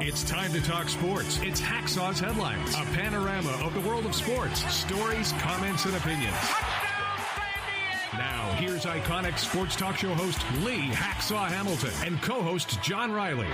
It's time to talk sports. It's Hacksaw's Headlines, a panorama of the world of sports, stories, comments, and opinions. Now, here's iconic sports talk show host Lee Hacksaw Hamilton and co-host John Riley.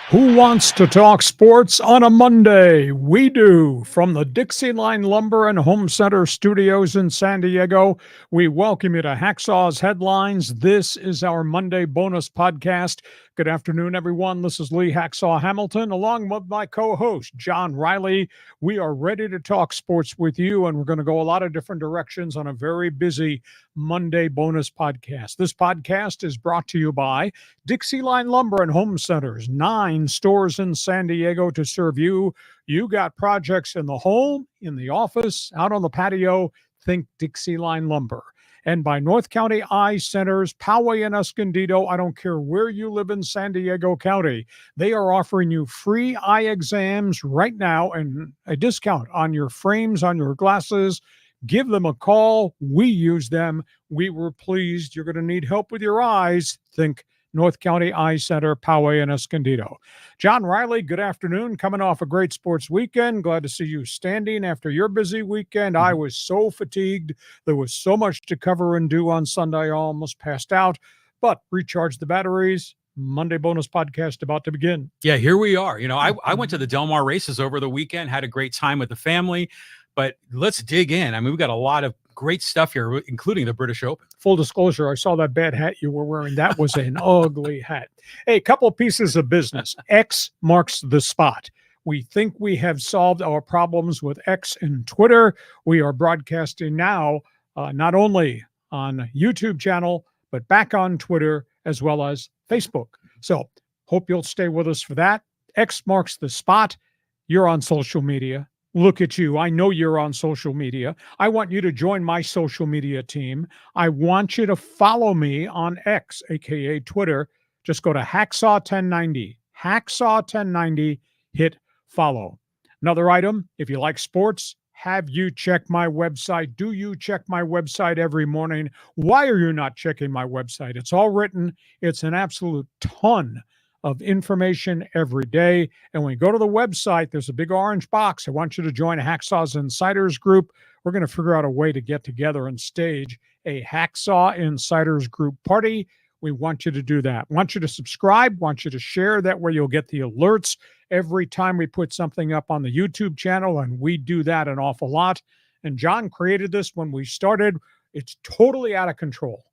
Who wants to talk sports on a Monday? We do. From the DIXIELINE Lumber and Home Center studios in San Diego, we welcome you to Hacksaw's Headlines. This is our Monday bonus podcast. Good afternoon, everyone. This is Lee Hacksaw Hamilton, along with my co-host, John Riley. We are ready to talk sports with you, and we're going to go a lot of different directions on a very busy Monday bonus podcast. This podcast is brought to you by DIXIELINE Lumber and Home Centers, 9 stores in San Diego to serve you. You got projects in the home, in the office, out on the patio, think DIXIELINE Lumber. And by North County Eye Centers, Poway and Escondido. I don't care where you live in San Diego County. They are offering you free eye exams right now and a discount on your frames, on your glasses. Give them a call. We use them. We were pleased. You're going to need help with your eyes. Think North County Eye Center, Poway and Escondido. John Riley, good afternoon. Coming off a great sports weekend. Glad to see you standing after your busy weekend. I was so fatigued. There was so much to cover and do on Sunday. I almost passed out, but recharged the batteries. Monday bonus podcast about to begin. Yeah, here we are. You know, I went to the Del Mar races over the weekend, had a great time with the family, but let's dig in. I mean, we've got a lot of great stuff here, including the British Open. Full disclosure, I saw that bad hat you were wearing. That was an ugly hat. Hey, a couple pieces of business. X marks the spot. We think we have solved our problems with X and Twitter. We are broadcasting now, not only on YouTube channel, but back on Twitter as well as Facebook. So hope you'll stay with us for that. X marks the spot. You're on social media. Look at you. I know you're on social media. I want you to join my social media team. I want you to follow me on X, aka Twitter. Just go to Hacksaw1090. Hacksaw1090. Hit follow. Another item, if you like sports, have you check my website? Do you check my website every morning? Why are you not checking my website? It's all written. It's an absolute ton of information every day. And when you go to the website, there's a big orange box. I want you to join a Hacksaw's Insiders group. We're going to figure out a way to get together and stage a Hacksaw Insiders group party. We want you to do that. Want you to subscribe, want you to share. That way you'll get the alerts every time we put something up on the YouTube channel, and we do that an awful lot. And John created this when we started. It's totally out of control.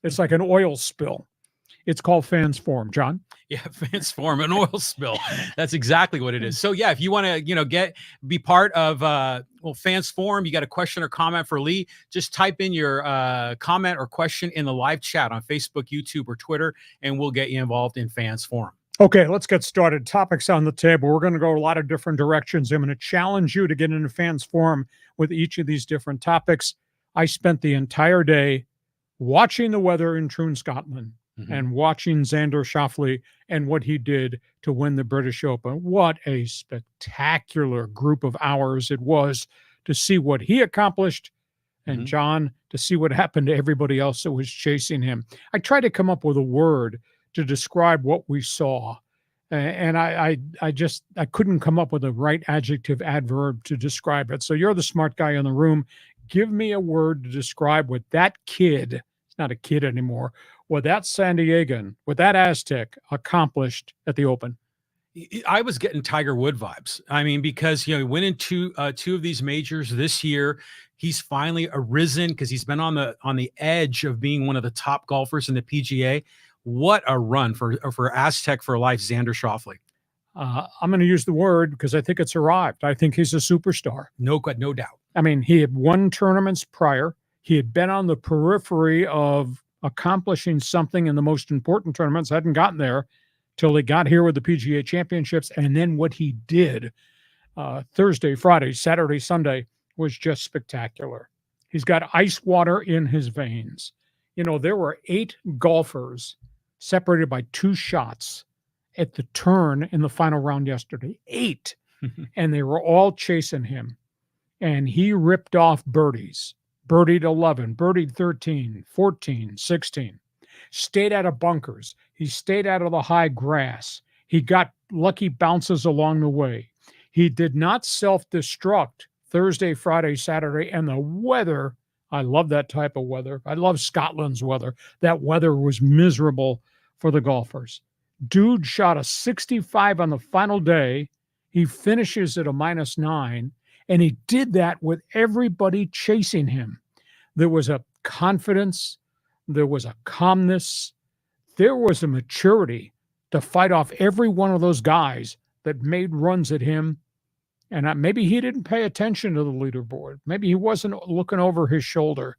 It's like an oil spill. It's called Fans Forum, John. Yeah, Fans Forum, an oil spill. That's exactly what it is. So yeah, if you want to, be part of, Fans Forum, you got a question or comment for Lee, just type in your comment or question in the live chat on Facebook, YouTube, or Twitter, and we'll get you involved in Fans Forum. Okay, let's get started. Topics on the table. We're going to go a lot of different directions. I'm going to challenge you to get into Fans Forum with each of these different topics. I spent the entire day watching the weather in Troon, Scotland. And watching Xander Schauffele and what he did to win the British Open. What a spectacular group of hours it was to see what he accomplished and John, to see what happened to everybody else that was chasing him. I tried to come up with a word to describe what we saw. And I couldn't come up with the right adjective, adverb to describe it. So you're the smart guy in the room. Give me a word to describe what that kid, it's not a kid anymore, what that San Diegan, what that Aztec accomplished at the Open. I was getting Tiger Woods vibes. I mean, because, he went into two of these majors this year. He's finally arisen because he's been on the edge of being one of the top golfers in the PGA. What a run for Aztec for life, Xander Schauffele. I'm going to use the word because I think it's arrived. I think he's a superstar. No doubt. I mean, he had won tournaments prior. He had been on the periphery of accomplishing something in the most important tournaments, hadn't gotten there till he got here with the PGA Championships. And then what he did Thursday, Friday, Saturday, Sunday was just spectacular. He's got ice water in his veins. There were 8 golfers separated by 2 shots at the turn in the final round yesterday. 8. And they were all chasing him. And he ripped off birdies. Birdied 11, birdied 13, 14, 16. stayed out of bunkers. He stayed out of the high grass. He got lucky bounces along the way. He did not self-destruct Thursday, Friday, Saturday, and the weather. I love that type of weather. I love Scotland's weather. That weather was miserable for the golfers. Dude shot a 65 on the final day. He finishes at a -9, and he did that with everybody chasing him. There was a confidence. There was a calmness. There was a maturity to fight off every one of those guys that made runs at him. And maybe he didn't pay attention to the leaderboard. Maybe he wasn't looking over his shoulder.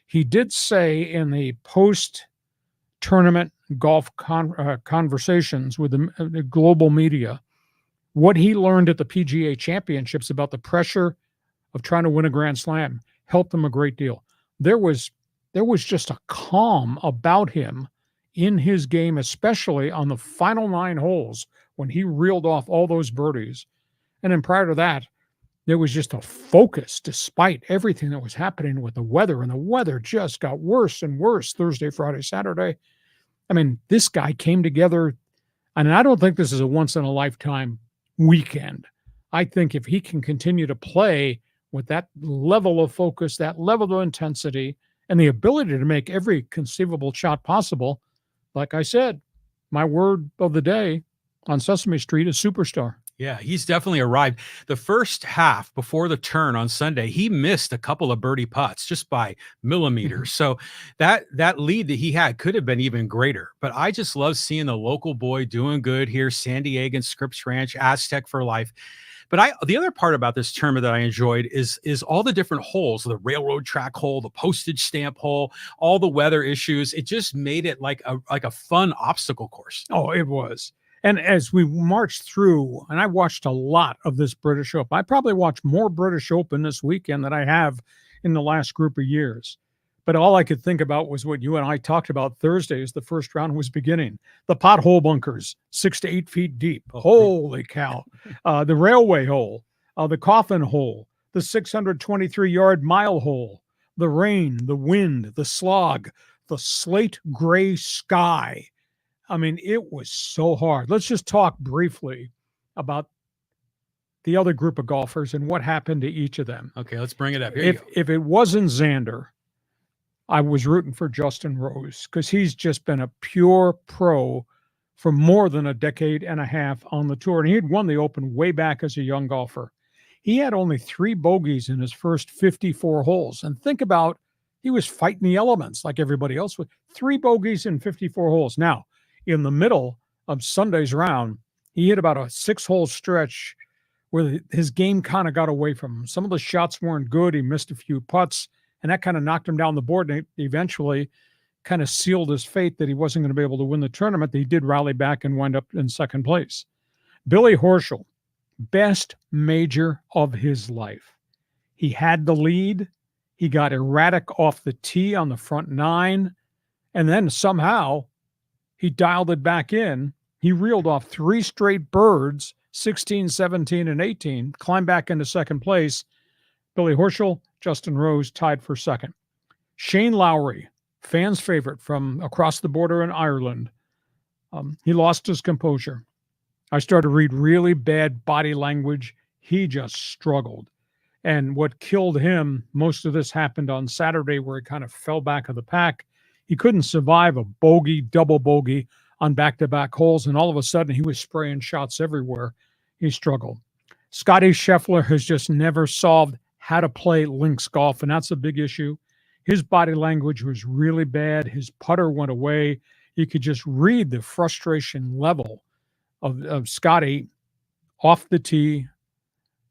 He did say in the post-tournament golf conversations with the global media what he learned at the PGA Championships about the pressure of trying to win a Grand Slam helped him a great deal. There was just a calm about him in his game, especially on the final 9 holes when he reeled off all those birdies. And then prior to that, there was just a focus despite everything that was happening with the weather. And the weather just got worse and worse Thursday, Friday, Saturday. I mean, this guy came together. And I don't think this is a once-in-a-lifetime weekend. I think if he can continue to play with that level of focus, that level of intensity, and the ability to make every conceivable shot possible, like I said, my word of the day on Sesame Street is superstar. Yeah, he's definitely arrived. The first half before the turn on Sunday, he missed a couple of birdie putts just by millimeters. So that lead that he had could have been even greater. But I just love seeing the local boy doing good here, San Diego, Scripps Ranch, Aztec for life. But the other part about this tournament that I enjoyed is all the different holes, the railroad track hole, the postage stamp hole, all the weather issues. It just made it like a fun obstacle course. Oh, it was. And as we marched through, and I watched a lot of this British Open. I probably watched more British Open this weekend than I have in the last group of years. But all I could think about was what you and I talked about Thursday as the first round was beginning. The pothole bunkers, 6 to 8 feet deep. Holy cow. The railway hole, the coffin hole, the 623-yard mile hole, the rain, the wind, the slog, the slate gray sky. I mean, it was so hard. Let's just talk briefly about the other group of golfers and what happened to each of them. Okay, let's bring it up. Here If it wasn't Xander, I was rooting for Justin Rose because he's just been a pure pro for more than a decade and a half on the tour. And he had won the Open way back as a young golfer. He had only 3 bogeys in his first 54 holes. And think about, he was fighting the elements like everybody else with 3 bogeys in 54 holes. Now, in the middle of Sunday's round, he hit about a 6-hole stretch where his game kind of got away from him. Some of the shots weren't good. He missed a few putts, and that kind of knocked him down the board, and it eventually kind of sealed his fate that he wasn't going to be able to win the tournament. He did rally back and wind up in second place. Billy Horschel, best major of his life. He had the lead. He got erratic off the tee on the front 9, and then somehow he dialed it back in. He reeled off 3 straight birds, 16, 17, and 18, climbed back into second place. Billy Horschel, Justin Rose tied for second. Shane Lowry, fans' favorite from across the border in Ireland. He lost his composure. I started to read really bad body language. He just struggled. And what killed him, most of this happened on Saturday where he kind of fell back of the pack. He couldn't survive a bogey, double bogey on back-to-back holes, and all of a sudden he was spraying shots everywhere. He struggled. Scottie Scheffler has just never solved how to play links golf, and that's a big issue. His body language was really bad. His putter went away. You could just read the frustration level of Scottie off the tee,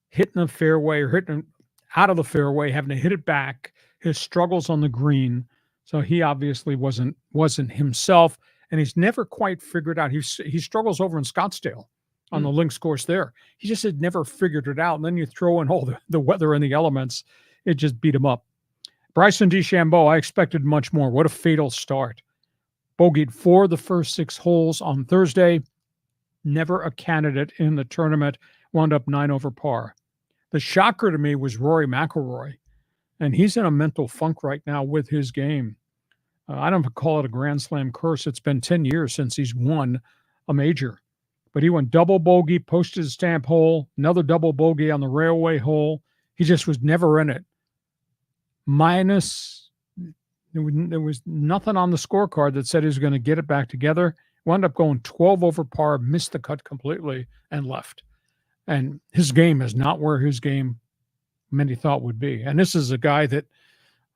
hitting the fairway or hitting out of the fairway, having to hit it back, his struggles on the green. So he obviously wasn't himself, and he's never quite figured out. He struggles over in Scottsdale on the links course there. He just had never figured it out. And then you throw in all the weather and the elements, it just beat him up. Bryson DeChambeau, I expected much more. What a fatal start. Bogeyed 4 of the first 6 holes on Thursday. Never a candidate in the tournament. Wound up 9 over par. The shocker to me was Rory McIlroy. And he's in a mental funk right now with his game. I don't call it a Grand Slam curse. It's been 10 years since he's won a major. But he went double bogey, postage stamp hole, another double bogey on the railway hole. He just was never in it. Minus, there was nothing on the scorecard that said he was going to get it back together. Wound up going 12 over par, missed the cut completely, and left. And his game is not where his game many thought would be. And this is a guy that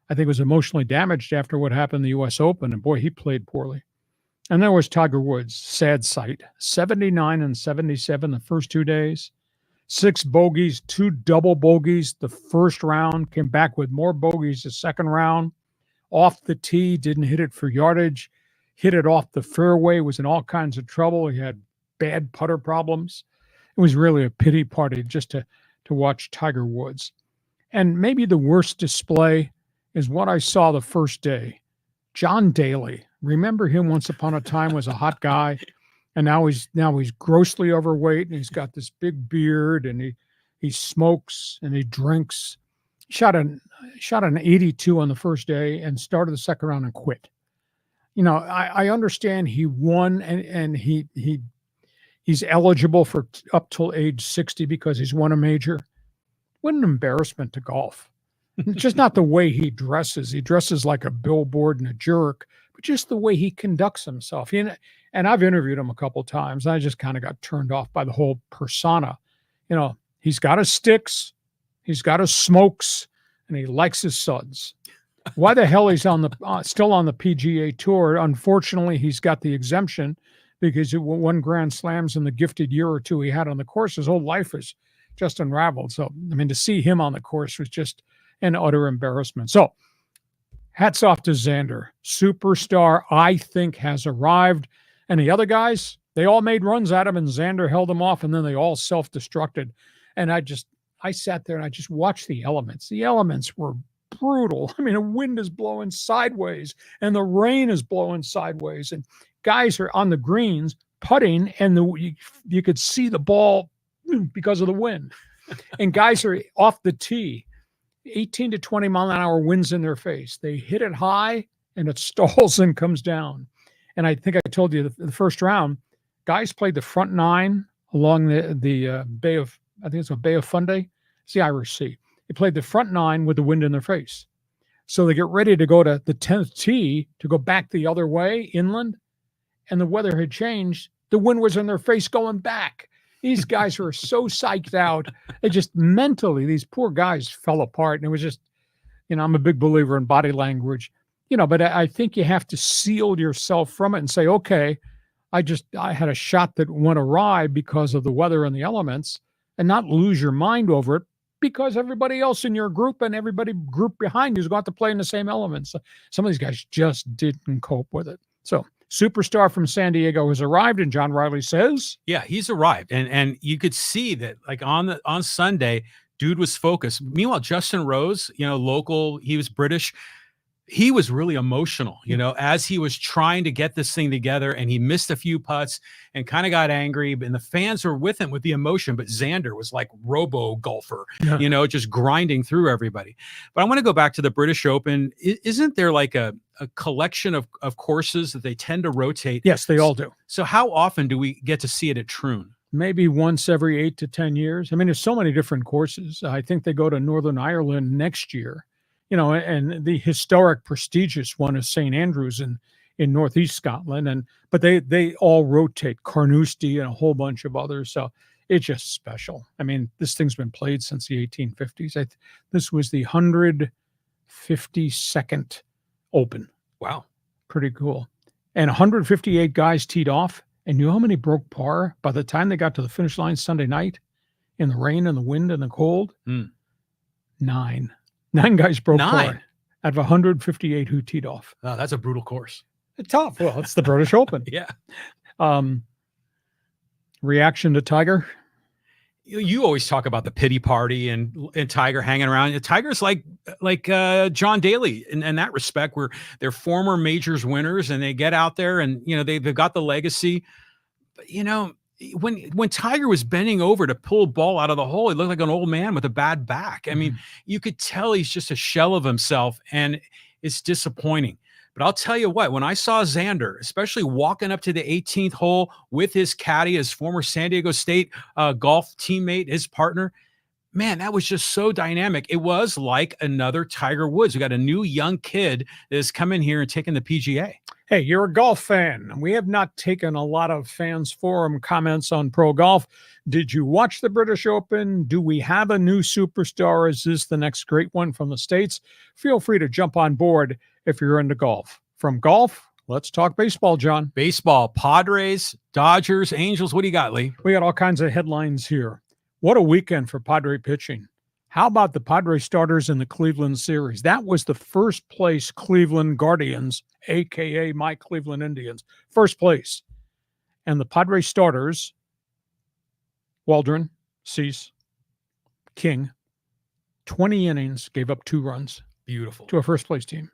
I think was emotionally damaged after what happened in the U.S. Open. And boy, he played poorly. And there was Tiger Woods, sad sight. 79 and 77 the first 2 days. 6 bogeys, 2 double bogeys the first round. Came back with more bogeys the second round. Off the tee, didn't hit it for yardage. Hit it off the fairway, was in all kinds of trouble. He had bad putter problems. It was really a pity party just to watch Tiger Woods. And maybe the worst display is what I saw the first day. John Daly. Remember him once upon a time was a hot guy, and now he's grossly overweight, and he's got this big beard, and he smokes and he drinks. Shot an 82 on the first day and started the second round and quit. You know, I understand he won and he's eligible for up till age 60 because he's won a major. What an embarrassment to golf. It's just not the way he dresses. He dresses like a billboard and a jerk, but just the way he conducts himself. And I've interviewed him a couple of times. I just kind of got turned off by the whole persona. You know, he's got his sticks, he's got his smokes, and he likes his suds. Why the hell he's on the still on the PGA Tour? Unfortunately, he's got the exemption because he won Grand Slams in the gifted year or two he had on the course. His whole life is just unraveled. So, I mean, to see him on the course was just an utter embarrassment. So, hats off to Xander. Superstar, I think, has arrived. And the other guys, they all made runs at him, and Xander held them off, and then they all self-destructed. And I sat there and I just watched the elements. The elements were brutal. I mean, the wind is blowing sideways, and the rain is blowing sideways, and guys are on the greens putting, and you could see the ball because of the wind. And guys are off the tee. 18 to 20 mile an hour winds in their face. They hit it high and it stalls and comes down. And I think I told you the first round, guys played the front 9 along the Bay of, I think it's a Bay of Fundy. It's the Irish Sea. They played the front 9 with the wind in their face. So they get ready to go to the 10th tee to go back the other way inland. And the weather had changed. The wind was in their face going back. These guys were so psyched out. They just mentally, these poor guys fell apart. And it was just, you know, I'm a big believer in body language, you know, but I think you have to seal yourself from it and say, okay, I had a shot that went awry because of the weather and the elements, and not lose your mind over it because everybody else in your group and everybody group behind you is going to play in the same elements. So some of these guys just didn't cope with it. So superstar from San Diego has arrived, and John Riley says, yeah, he's arrived. And you could see that, like, on Sunday, dude was focused. Meanwhile, Justin Rose, you know, local, he was British. He was really emotional, you know, as he was trying to get this thing together, and he missed a few putts and kind of got angry, and the fans were with him with the emotion. But Xander was like robo golfer, you know, just grinding through everybody. But I want to go back to the British Open. Isn't there like a collection of courses that they tend to rotate? Yes, they all do. So how often do we get to see it at Troon? Maybe once every 8 to 10 years. I mean, there's so many different courses. I think they go to Northern Ireland next year. You know, and the historic, prestigious one is St. Andrews in northeast Scotland, but they all rotate, Carnoustie and a whole bunch of others. So it's just special. I mean, this thing's been played since the 1850s. This was the 152nd Open. Wow, pretty cool. And 158 guys teed off, and you know how many broke par by the time they got to the finish line Sunday night, in the rain and the wind and the cold? 9. 9 guys broke par out of 158 who teed off. Oh, that's a brutal course. It's tough. Well, it's the British Open. Yeah. Reaction to Tiger? You always talk about the pity party and Tiger hanging around. Tiger's like John Daly in that respect, where they're former majors winners and they get out there and, you know, they've got the legacy. But, you know, when Tiger was bending over to pull a ball out of the hole, he looked like an old man with a bad back. I mean, you could tell he's just a shell of himself, and it's disappointing. But I'll tell you what, when I saw Xander, especially walking up to the 18th hole with his caddy, his former San Diego State golf teammate, his partner, man, that was just so dynamic. It was like another Tiger Woods. We got a new young kid that is coming here and taking the PGA. Hey, you're a golf fan. We have not taken a lot of fans forum comments on pro golf. Did you watch the British Open? Do we have a new superstar? Is this the next great one from the States? Feel free to jump on board if you're into golf. From golf, let's talk baseball, John. Baseball, Padres, Dodgers, Angels. What do you got, Lee? We got all kinds of headlines here. What a weekend for Padre pitching. How about the Padre starters in the Cleveland series? That was the first place Cleveland Guardians, a.k.a. my Cleveland Indians, first place. And the Padre starters, Waldron, Cease, King, 20 innings, gave up 2 runs. Beautiful. To a first-place team.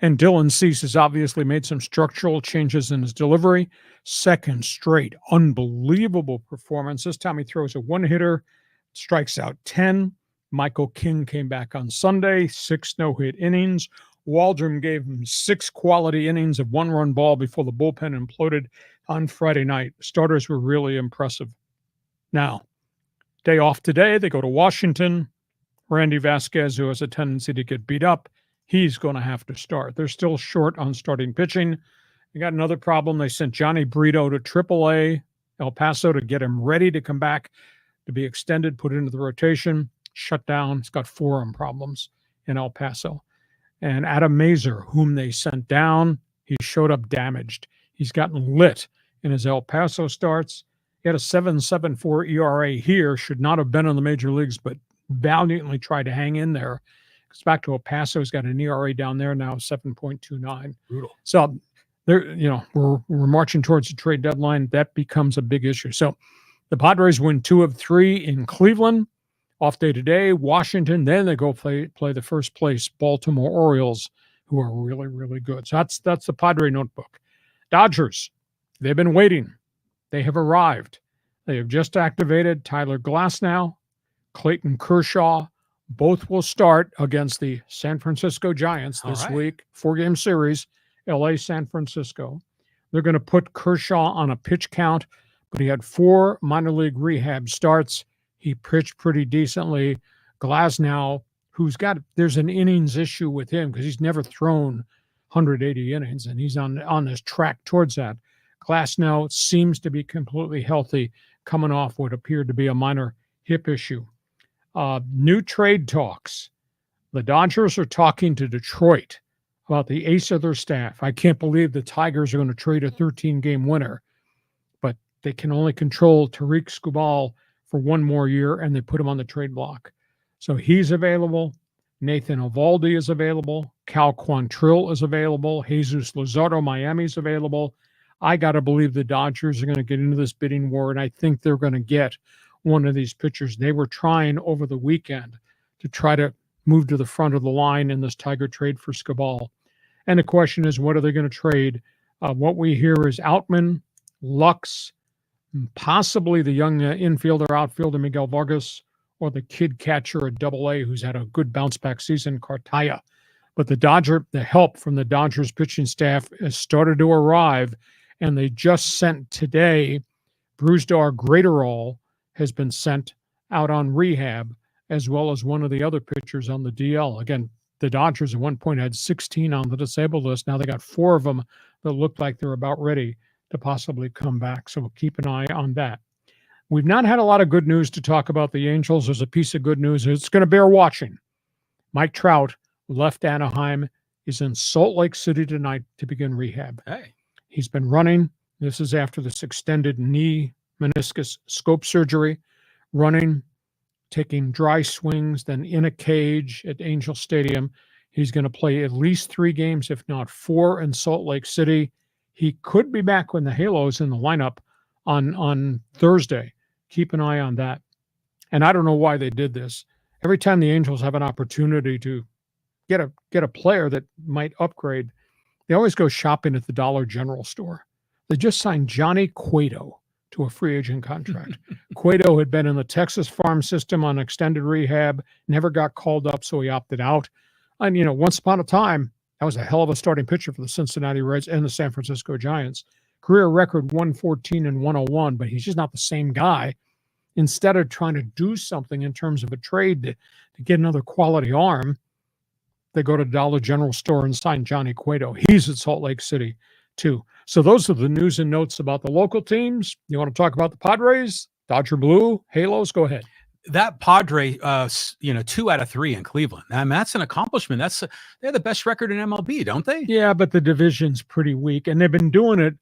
And Dylan Cease has obviously made some structural changes in his delivery. Second straight, unbelievable performance. This time he throws a one-hitter, strikes out 10. Michael King came back on Sunday, 6 no-hit innings. Waldron gave him 6 quality innings of 1-run ball before the bullpen imploded on Friday night. Starters were really impressive. Now, day off today, they go to Washington. Randy Vasquez, who has a tendency to get beat up, he's going to have to start. They're still short on starting pitching. They got another problem. They sent Johnny Brito to AAA El Paso to get him ready to come back to be extended, put into the rotation, shut down. He's got forearm problems in El Paso. And Adam Mazur, whom they sent down, he showed up damaged. He's gotten lit in his El Paso starts. He had a 7.74 ERA here, should not have been in the major leagues, but valiantly tried to hang in there. It's back to El Paso. He's got an ERA down there now, 7.29. Brutal. So there, we're marching towards the trade deadline. That becomes a big issue. So the Padres win 2 of 3 in Cleveland. Off day today, Washington. Then they go play the first place Baltimore Orioles, who are really, really good. So that's the Padre notebook. Dodgers, they've been waiting. They have arrived. They have just activated Tyler Glasnow, Clayton Kershaw. Both will start against the San Francisco Giants this week. 4-game series, LA, San Francisco. They're going to put Kershaw on a pitch count, but he had 4 minor league rehab starts. He pitched pretty decently. Glasnow, there's an innings issue with him because he's never thrown 180 innings, and he's on this track towards that. Glasnow seems to be completely healthy, coming off what appeared to be a minor hip issue. New trade talks. The Dodgers are talking to Detroit about the ace of their staff. I can't believe the Tigers are going to trade a 13-game winner, but they can only control Tariq Skubal for 1 more year, and they put him on the trade block. So he's available. Nathan Eovaldi is available. Cal Quantrill is available. Jesus Luzardo, Miami's available. I got to believe the Dodgers are going to get into this bidding war, and I think they're going to get one of these pitchers. They were trying over the weekend to try to move to the front of the line in this Tiger trade for Skubal. And the question is, what are they going to trade? What we hear is Outman, Lux, possibly the young outfielder Miguel Vargas, or the kid catcher at AA who's had a good bounce-back season, Cartaya. But the help from the Dodgers pitching staff has started to arrive, and they just sent today Brusdar Graterol has been sent out on rehab, as well as one of the other pitchers on the DL. Again, the Dodgers at one point had 16 on the disabled list. Now they got 4 of them that look like they're about ready to possibly come back. So we'll keep an eye on that. We've not had a lot of good news to talk about the Angels. There's a piece of good news. It's going to bear watching. Mike Trout left Anaheim, is in Salt Lake City tonight to begin rehab. Hey. He's been running. This is after this extended knee meniscus scope surgery, running, taking dry swings, then in a cage at Angel Stadium. He's going to play at least 3 games, if not 4, in Salt Lake City. He could be back when the Halos in the lineup on Thursday. Keep an eye on that. And I don't know why they did this. Every time the Angels have an opportunity to get a player that might upgrade, they always go shopping at the Dollar General store. They just signed Johnny Cueto to a free agent contract. Cueto had been in the Texas farm system on extended rehab, never got called up, so he opted out. And, once upon a time, That was a hell of a starting pitcher for the Cincinnati Reds and the San Francisco Giants. Career record 114 and 101, but he's just not the same guy. Instead of trying to do something in terms of a trade to get another quality arm, they go to Dollar General store and sign Johnny Cueto. He's at Salt Lake City, too. So those are the news and notes about the local teams. You want to talk about the Padres, Dodger Blue, Halos? Go ahead. That Padre, 2 out of 3 in Cleveland. I mean, that's an accomplishment. They're the best record in MLB, don't they? Yeah, but the division's pretty weak, and they've been doing it.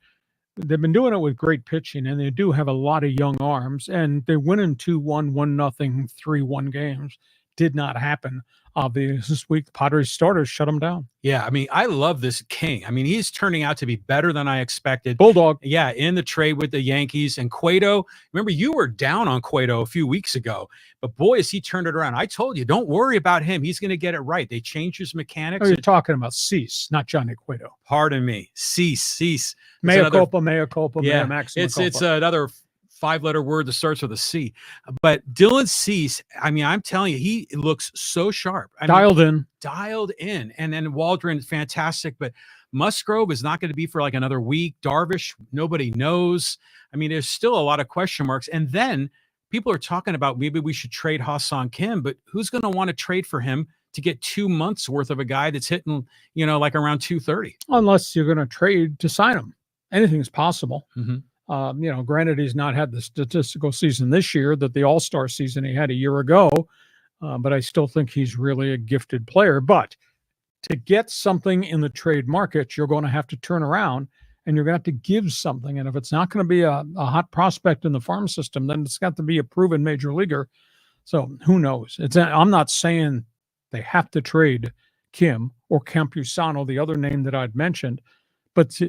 They've been doing it with great pitching, and they do have a lot of young arms, and they're winning 2-1, 1-0, 3-1 games. Did not happen. Obviously, this week, the Padres starters shut them down. Yeah, I mean, I love this King. I mean, he's turning out to be better than I expected. Bulldog. Yeah, in the trade with the Yankees. And Cueto, remember, you were down on Cueto a few weeks ago, but boy, has he turned it around. I told you, don't worry about him. He's going to get it right. They changed his mechanics. Oh, you're talking about Cease, not Johnny Cueto. Pardon me. Cease. Mea culpa, yeah, mea maxima culpa. It's another 5-letter word that starts with a C. But Dylan Cease, I mean, I'm telling you, he looks so sharp. Dialed in. And then Waldron, fantastic. But Musgrove is not going to be for like another week. Darvish, nobody knows. I mean, there's still a lot of question marks. And then people are talking about maybe we should trade Ha-seong Kim, but who's going to want to trade for him to get 2 months worth of a guy that's hitting, like around 230? Unless you're going to trade to sign him. Anything's possible. Mm-hmm. Granted, he's not had the statistical season this year that the All-Star season he had a year ago, but I still think he's really a gifted player. But to get something in the trade market, you're going to have to turn around and you're going to have to give something. And if it's not going to be a hot prospect in the farm system, then it's got to be a proven major leaguer. So who knows? I'm not saying they have to trade Kim or Campusano, the other name that I'd mentioned, but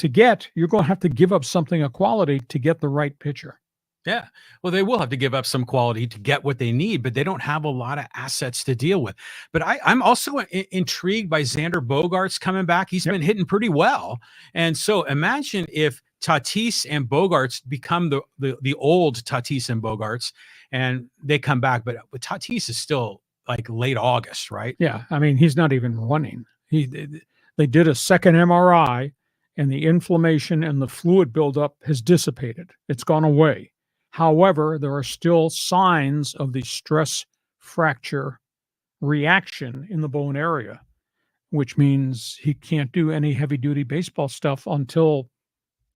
you're going to have to give up something of quality to get the right pitcher. Yeah. Well, they will have to give up some quality to get what they need, but they don't have a lot of assets to deal with. But I'm also intrigued by Xander Bogaerts coming back. He's been hitting pretty well. And so imagine if Tatis and Bogaerts become the old Tatis and Bogaerts and they come back. But Tatis is still like late August, right? Yeah. I mean, he's not even running. They did a second MRI. And the inflammation and the fluid buildup has dissipated. It's gone away. However, there are still signs of the stress fracture reaction in the bone area, which means he can't do any heavy-duty baseball stuff until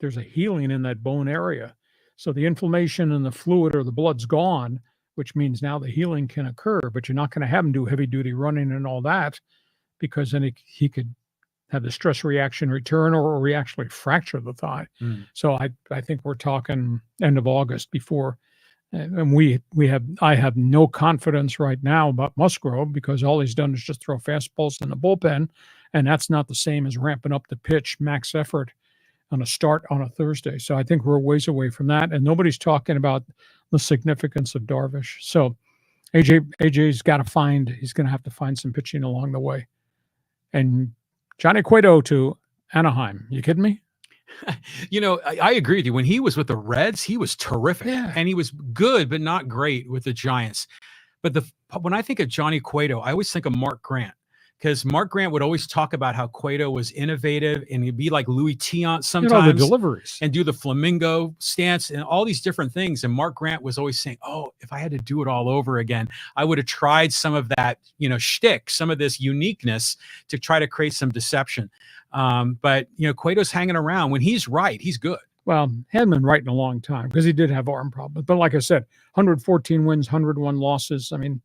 there's a healing in that bone area. So the inflammation and the fluid or the blood's gone, which means now the healing can occur, but you're not going to have him do heavy-duty running and all that because then he could have the stress reaction return or we actually fracture the thigh. So I think we're talking end of August before, and I have no confidence right now about Musgrove because all he's done is just throw fastballs in the bullpen, and that's not the same as ramping up the pitch, max effort on a start on a Thursday. So I think we're a ways away from that, and nobody's talking about the significance of Darvish. So AJ's got to he's going to have to find some pitching along the way. And Johnny Cueto to Anaheim. You kidding me? I agree with you. When he was with the Reds, he was terrific. Yeah. And he was good, but not great with the Giants. But when I think of Johnny Cueto, I always think of Mark Grant. Because Mark Grant would always talk about how Cueto was innovative and he'd be like Louis Tiant sometimes. The deliveries. And do the flamingo stance and all these different things. And Mark Grant was always saying, oh, if I had to do it all over again, I would have tried some of that, shtick, some of this uniqueness to try to create some deception. But Cueto's hanging around. When he's right, he's good. Well, hadn't been right in a long time because he did have arm problems. But like I said, 114 wins, 101 losses. I mean,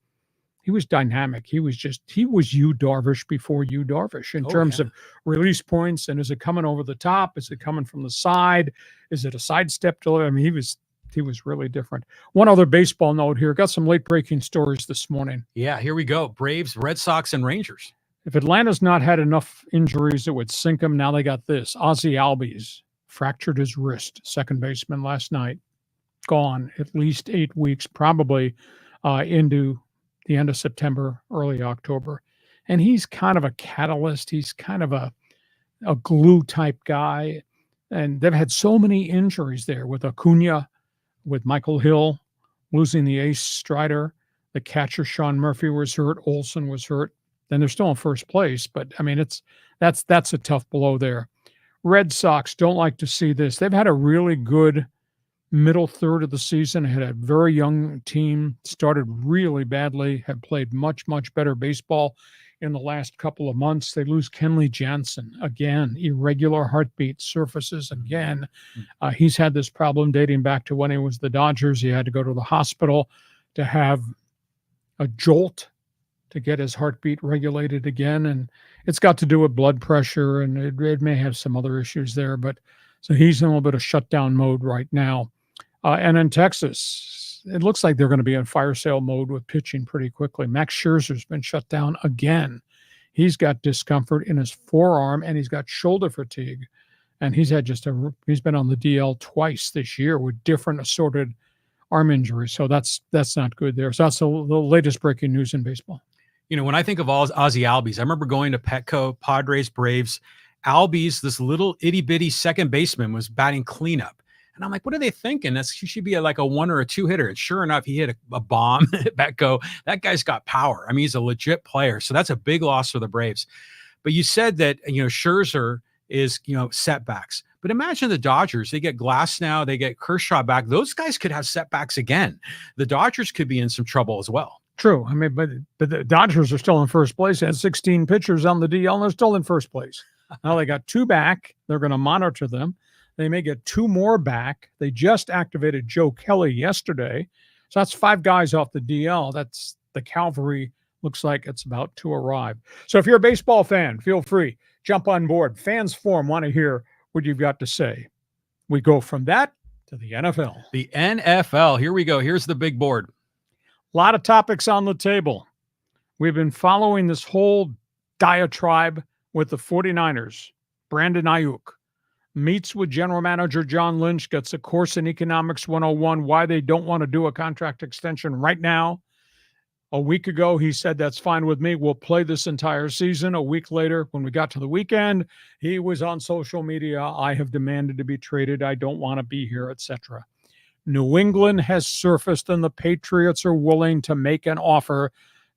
he was dynamic. He was Yu Darvish before Yu Darvish in terms of release points. And is it coming over the top? Is it coming from the side? Is it a sidestep delivery? I mean, he was really different. One other baseball note here. Got some late breaking stories this morning. Yeah, here we go. Braves, Red Sox, and Rangers. If Atlanta's not had enough injuries that would sink them, now they got this. Ozzie Albies fractured his wrist, second baseman last night. Gone at least 8 weeks, probably into the end of September, early October. And he's kind of a catalyst. He's kind of a glue type guy. And they've had so many injuries there with Acuna, with Michael Hill losing the ace Strider. The catcher, Sean Murphy, was hurt. Olsen was hurt. then they're still in first place. But I mean, that's a tough blow there. Red Sox don't like to see this. They've had a really good middle third of the season, had a very young team, started really badly, have played much, much better baseball in the last couple of months. They lose Kenley Jansen again, irregular heartbeat surfaces again. He's had this problem dating back to when he was the Dodgers. He had to go to the hospital to have a jolt to get his heartbeat regulated again. And it's got to do with blood pressure, and it may have some other issues there. But so he's in a little bit of shutdown mode right now. And in Texas, it looks like they're going to be in fire sale mode with pitching pretty quickly. Max Scherzer's been shut down again. He's got discomfort in his forearm, and he's got shoulder fatigue. And he's been on the DL twice this year with different assorted arm injuries. So that's not good there. So that's the latest breaking news in baseball. You know, when I think of Ozzy Albies, I remember going to Petco, Padres, Braves. Albies, this little itty bitty second baseman, was batting cleanup. And I'm like, what are they thinking? He should be like a 1 or a 2 hitter. And sure enough, he hit a bomb at Petco. That guy's got power. I mean, he's a legit player. So that's a big loss for the Braves. But you said that, Scherzer is, setbacks. But imagine the Dodgers. They get Glass now. They get Kershaw back. Those guys could have setbacks again. The Dodgers could be in some trouble as well. True. I mean, but the Dodgers are still in first place. They had 16 pitchers on the DL, and they're still in first place. Now they got 2 back. They're going to monitor them. They may get 2 more back. They just activated Joe Kelly yesterday. So that's 5 guys off the DL. That's the cavalry. Looks like it's about to arrive. So if you're a baseball fan, feel free. Jump on board. Fans Forum want to hear what you've got to say. We go from that to the NFL. The NFL. Here we go. Here's the big board. A lot of topics on the table. We've been following this whole diatribe with the 49ers. Brandon Ayuk meets with general manager John Lynch, gets a course in Economics 101, why they don't want to do a contract extension right now. A week ago, he said, that's fine with me. We'll play this entire season. A week later, when we got to the weekend, he was on social media. I have demanded to be traded. I don't want to be here, etc. New England has surfaced, and the Patriots are willing to make an offer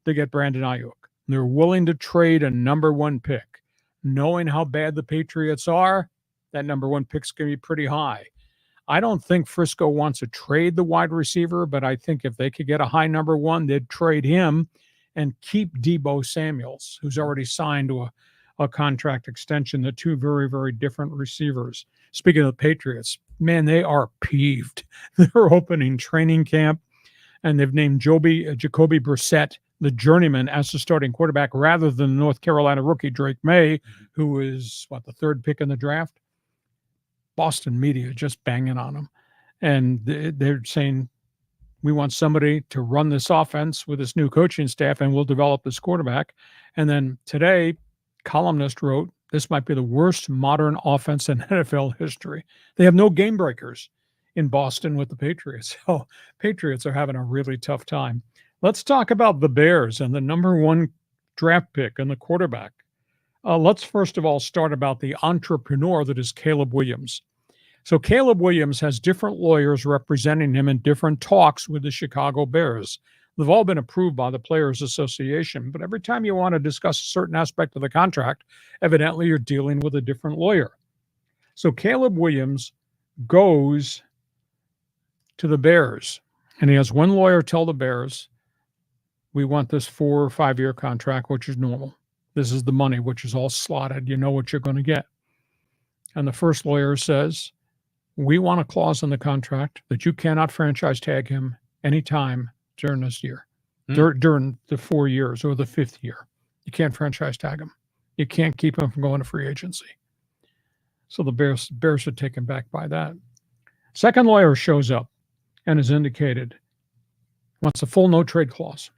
to get Brandon Ayuk. They're willing to trade a number 1 pick. Knowing how bad the Patriots are, that number 1 pick's going to be pretty high. I don't think Frisco wants to trade the wide receiver, but I think if they could get a high number 1, they'd trade him and keep Deebo Samuels, who's already signed to a contract extension, the 2 very, very different receivers. Speaking of the Patriots, man, they are peeved. They're opening training camp, and they've named Jacoby Brissett, the journeyman, as the starting quarterback rather than North Carolina rookie Drake May, who is, the 3rd pick in the draft. Boston media just banging on him. And they're saying, we want somebody to run this offense with this new coaching staff, and we'll develop this quarterback. And then today, columnist wrote, this might be the worst modern offense in NFL history. They have no game breakers in Boston with the Patriots. So Patriots are having a really tough time. Let's talk about the Bears and the number 1 draft pick and the quarterback. Let's first of all start about the entrepreneur that is Caleb Williams. So Caleb Williams has different lawyers representing him in different talks with the Chicago Bears. They've all been approved by the Players Association, but every time you want to discuss a certain aspect of the contract, evidently you're dealing with a different lawyer. So Caleb Williams goes to the Bears, and he has one lawyer tell the Bears, we want this 4 or 5 year contract, which is normal. This is the money, which is all slotted. You know what you're going to get. And the first lawyer says, we want a clause in the contract that you cannot franchise tag him anytime during this year, during the 4 years or the 5th year. You can't franchise tag him. You can't keep him from going to free agency. So the Bears are taken back by that. Second lawyer shows up and has indicated wants a full no trade clause.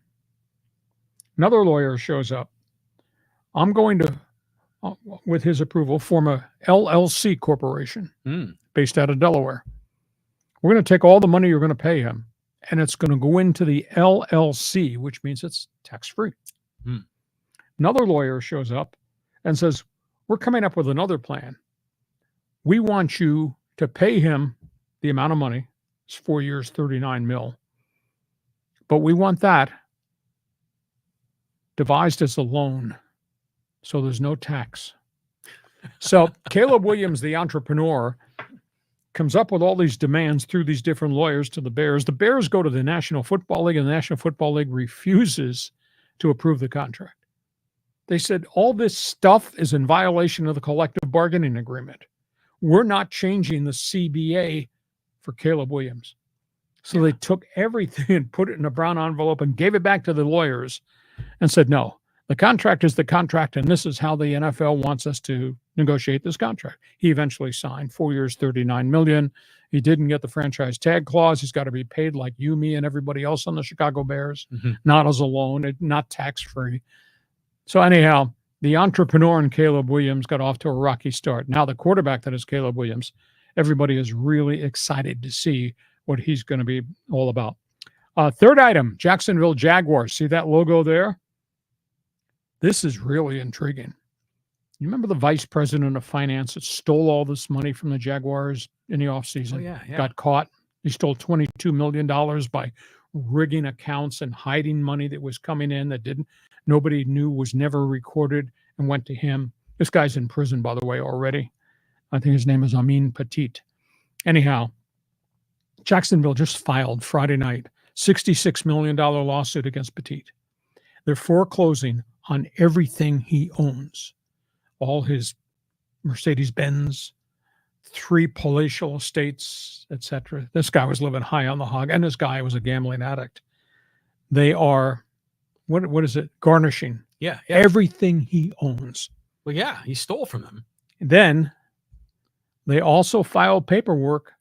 Another lawyer shows up. I'm going to, with his approval, form a LLC corporation based out of Delaware. We're going to take all the money you're going to pay him, and it's going to go into the LLC, which means it's tax-free. Another lawyer shows up and says, we're coming up with another plan. We want you to pay him the amount of money. It's 4 years, $39 million. But we want that devised as a loan, so there's no tax. So Caleb Williams, the entrepreneur, comes up with all these demands through these different lawyers to the Bears. The Bears go to the National Football League, and the National Football League refuses to approve the contract. They said, all this stuff is in violation of the collective bargaining agreement. We're not changing the CBA for Caleb Williams. So they took everything and put it in a brown envelope and gave it back to the lawyers and said, no, the contract is the contract, and this is how the NFL wants us to negotiate this contract. He eventually signed 4 years, $39 million. He didn't get the franchise tag clause. He's got to be paid like you, me, and everybody else on the Chicago Bears, not as a loan, not tax-free. So anyhow, the entrepreneur in Caleb Williams got off to a rocky start. Now the quarterback that is Caleb Williams, everybody is really excited to see what he's going to be all about. Third item, Jacksonville Jaguars. See that logo there? This is really intriguing. You remember the vice president of finance that stole all this money from the Jaguars in the offseason? Oh, yeah. Got caught. He stole $22 million by rigging accounts and hiding money that was coming in that nobody knew, was never recorded, and went to him. This guy's in prison, by the way, already. I think his name is Amin Petit. Anyhow, Jacksonville just filed Friday night $66 million lawsuit against Petit. They're foreclosing on everything he owns. All his Mercedes-Benz, 3 palatial estates, etc. This guy was living high on the hog, and this guy was a gambling addict. They are, what is it? Garnishing. Yeah. Everything he owns. Well, yeah, he stole from them. Then they also filed paperwork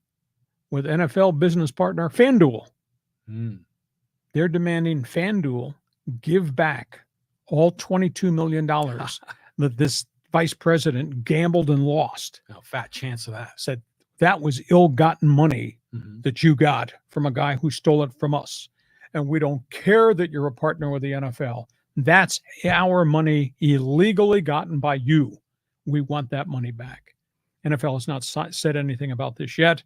with NFL business partner FanDuel. They're demanding FanDuel give back all $22 million that this vice president gambled and lost. Oh, fat chance of that. Said that was ill-gotten money that you got from a guy who stole it from us. And we don't care that you're a partner with the NFL. That's our money illegally gotten by you. We want that money back. NFL has not said anything about this yet.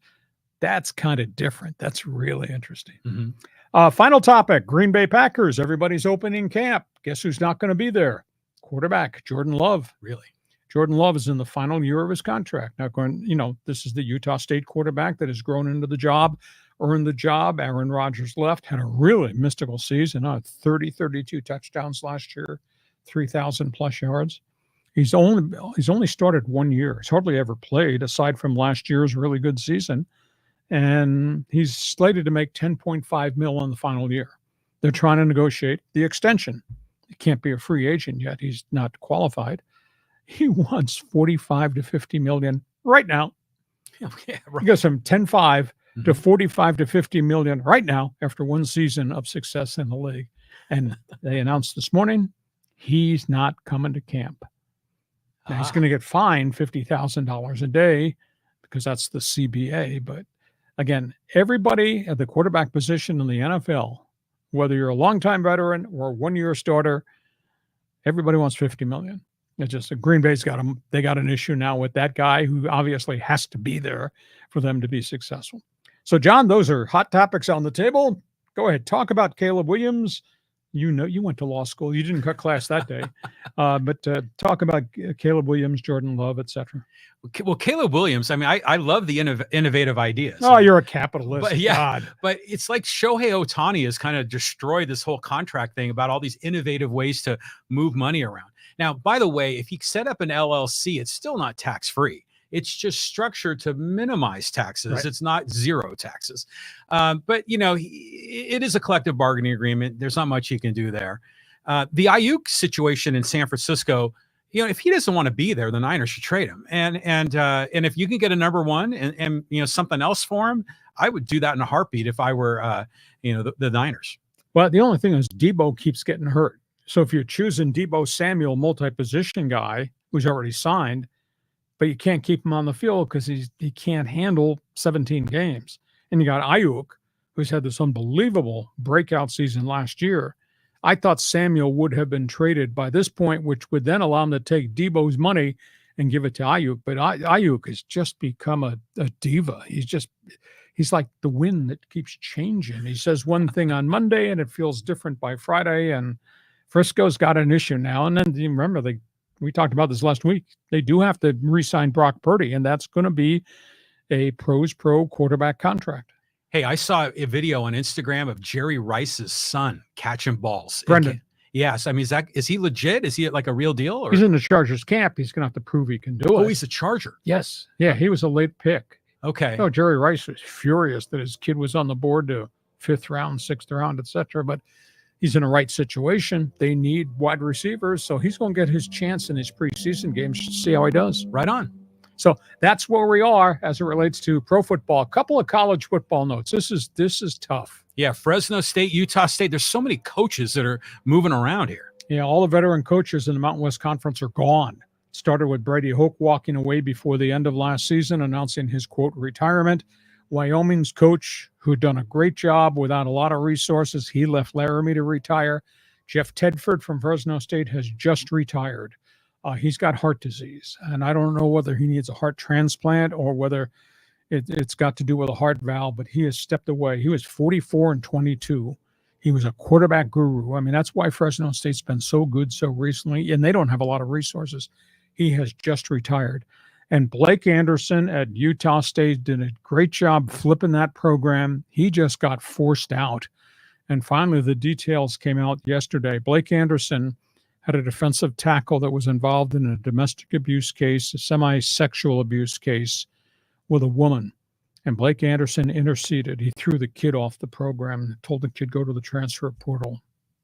That's kind of different. That's really interesting. Final topic, Green Bay Packers. Everybody's opening camp. Guess who's not going to be there? Quarterback, Jordan Love. Really? Jordan Love is in the final year of his contract. Now, this is the Utah State quarterback that has grown into the job, earned the job. Aaron Rodgers left, had a really mystical season, 32 touchdowns last year, 3,000 plus yards. He's only started 1 year. He's hardly ever played, aside from last year's really good season. And he's slated to make $10.5 million in the final year. They're trying to negotiate the extension. He can't be a free agent yet. He's not qualified. He wants $45 to $50 million right now. Yeah, right. He goes from 10.5 to 45 to 50 million right now after one season of success in the league. And they announced this morning he's not coming to camp. Now, he's going to get fined $50,000 a day because that's the CBA. But again, everybody at the quarterback position in the NFL, whether you're a longtime veteran or a one-year starter, everybody wants $50 million. It's just Green Bay's they got an issue now with that guy who obviously has to be there for them to be successful. So, John, those are hot topics on the table. Go ahead. Talk about Caleb Williams. You know, you went to law school. You didn't cut class that day. But talk about Caleb Williams, Jordan Love, etc. Well, Caleb Williams, I mean, I love the innovative ideas. Oh, you're a capitalist. But, yeah, God. But it's like Shohei Ohtani has kind of destroyed this whole contract thing about all these innovative ways to move money around. Now, by the way, if you set up an LLC, it's still not tax-free. It's just structured to minimize taxes. Right. It's not zero taxes. But, you know, it is a collective bargaining agreement. There's not much you can do there. The Ayuk situation in San Francisco, you know, if he doesn't want to be there, the Niners should trade him. And if you can get a number one and you know, something else for him, I would do that in a heartbeat if I were, the Niners. Well, the only thing is Debo keeps getting hurt. So if you're choosing Debo Samuel, multi-position guy, who's already signed, but you can't keep him on the field because he can't handle 17 games. And you got Ayuk, who's had this unbelievable breakout season last year. I thought Samuel would have been traded by this point, which would then allow him to take Debo's money and give it to Ayuk. But Ayuk has just become a diva. He's like the wind that keeps changing. He says one thing on Monday and it feels different by Friday. And Frisco's got an issue now. And then you remember, we talked about this last week. They do have to re-sign Brock Purdy, and that's going to be a pro quarterback contract. Hey, I saw a video on Instagram of Jerry Rice's son catching balls. Brendan. Yes. I mean, is he legit? Is he like a real deal? Or? He's in the Chargers camp. He's going to have to prove he can do it. Oh, he's a Charger. Yes. Yeah, he was a late pick. Okay. No, Jerry Rice was furious that his kid was on the board to 5th round, 6th round, etc. But he's in the right situation. They need wide receivers, so he's going to get his chance in his preseason games to see how he does. Right on. So that's where we are as it relates to pro football. A couple of college football notes. This is tough. Yeah, Fresno State, Utah State. There's so many coaches that are moving around here. Yeah, all the veteran coaches in the Mountain West Conference are gone. Started with Brady Hoke walking away before the end of last season, announcing his, quote, retirement. Wyoming's coach, who'd done a great job without a lot of resources, he left Laramie to retire. Jeff Tedford from Fresno State has just retired. He's got heart disease, and I don't know whether he needs a heart transplant or whether it's got to do with a heart valve, but he has stepped away. He was 44 and 22. He was a quarterback guru. I mean, that's why Fresno State's been so good so recently, and they don't have a lot of resources. He has just retired. And Blake Anderson at Utah State did a great job flipping that program. He just got forced out. And finally, the details came out yesterday. Blake Anderson had a defensive tackle that was involved in a domestic abuse case, a semi-sexual abuse case with a woman. And Blake Anderson interceded. He threw the kid off the program and told the kid, go to the transfer portal.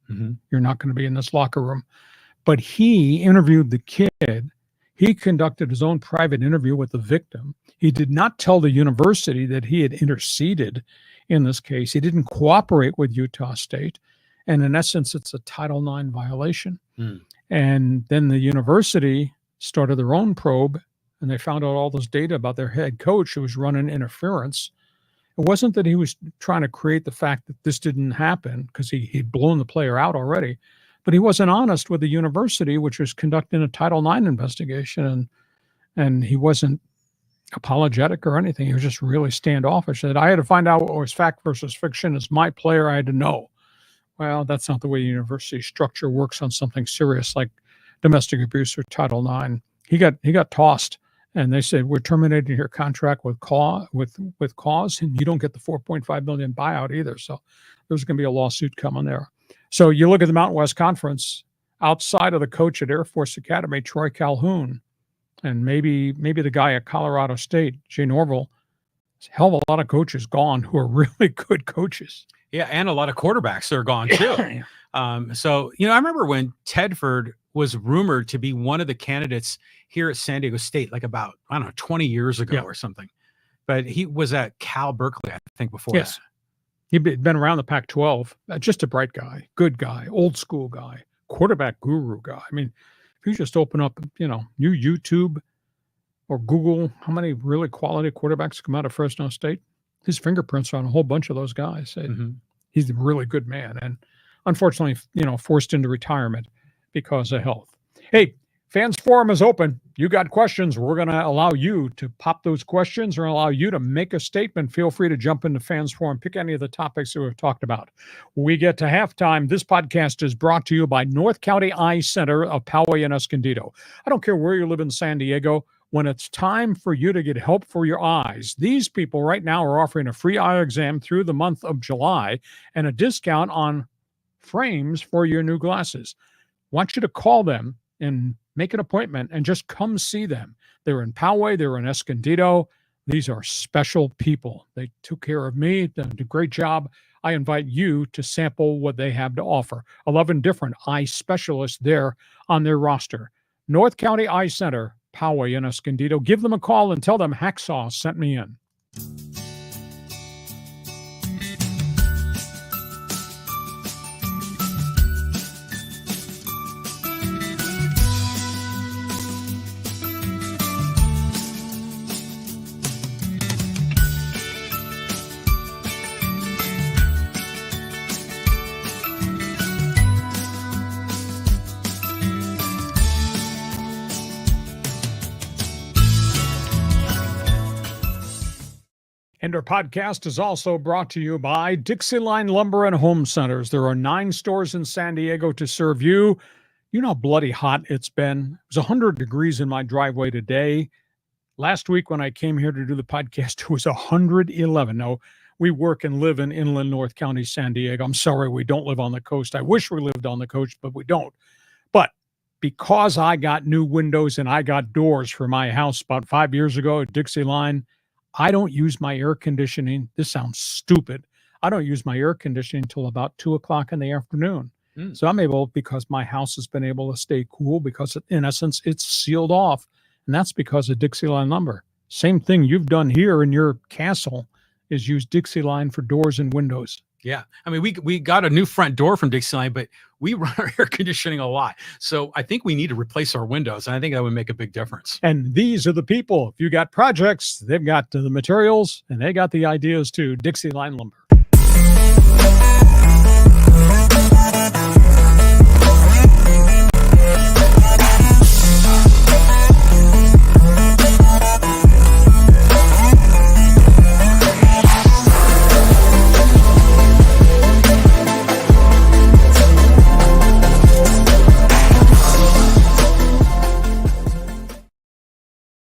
Mm-hmm. You're not going to be in this locker room. But he interviewed the kid. He conducted his own private interview with the victim. He did not tell the university that he had interceded in this case. He didn't cooperate with Utah State. And in essence, it's a Title IX violation. And then the university started their own probe, and they found out all this data about their head coach who was running interference. It wasn't that he was trying to create the fact that this didn't happen because he'd blown the player out already, but he wasn't honest with the university, which was conducting a Title IX investigation, and he wasn't apologetic or anything. He was just really standoffish. That I had to find out what was fact versus fiction. As my player, I had to know. Well, that's not the way university structure works on something serious like domestic abuse or Title IX. He got tossed, and they said, we're terminating your contract with cause, and you don't get the $4.5 million buyout either. So there's going to be a lawsuit coming there. So you look at the Mountain West Conference, outside of the coach at Air Force Academy, Troy Calhoun, and maybe the guy at Colorado State, Jay Norville, hell of a lot of coaches gone who are really good coaches. Yeah, and a lot of quarterbacks are gone too. So, I remember when Tedford was rumored to be one of the candidates here at San Diego State, like about, 20 years ago or something. But he was at Cal Berkeley, I think, before that. He'd been around the Pac-12, just a bright guy, good guy, old school guy, quarterback guru guy. I mean, if you just open up, new YouTube or Google, how many really quality quarterbacks come out of Fresno State? His fingerprints are on a whole bunch of those guys. He's a really good man, and unfortunately, forced into retirement because of health. Hey, Fans Forum is open. You got questions. We're going to allow you to pop those questions or allow you to make a statement. Feel free to jump into Fans Forum. Pick any of the topics that we've talked about. We get to halftime. This podcast is brought to you by North County Eye Center of Poway and Escondido. I don't care where you live in San Diego. When it's time for you to get help for your eyes, these people right now are offering a free eye exam through the month of July and a discount on frames for your new glasses. I want you to call them and make an appointment and just come see them. They're in Poway. They're in Escondido. These are special people. They took care of me, did a great job. I invite you to sample what they have to offer. 11 different eye specialists there on their roster. North County Eye Center, Poway and Escondido. Give them a call and tell them Hacksaw sent me in. And our podcast is also brought to you by DIXIELINE Lumber and Home Centers. There are 9 stores in San Diego to serve you. You know how bloody hot it's been. It was 100 degrees in my driveway today. Last week when I came here to do the podcast, it was 111. Now, we work and live in inland North County, San Diego. I'm sorry we don't live on the coast. I wish we lived on the coast, but we don't. But because I got new windows and I got doors for my house about 5 years ago at DIXIELINE, I don't use my air conditioning. This sounds stupid. I don't use my air conditioning until about 2 o'clock in the afternoon. So I'm able, because my house has been able to stay cool, because in essence, it's sealed off. And that's because of DIXIELINE lumber. Same thing you've done here in your castle is use DIXIELINE for doors and windows. Yeah. I mean, we got a new front door from DIXIELINE, but we run our air conditioning a lot. So I think we need to replace our windows. And I think that would make a big difference. And these are the people. If you got projects, they've got the materials and they got the ideas too. DIXIELINE lumber.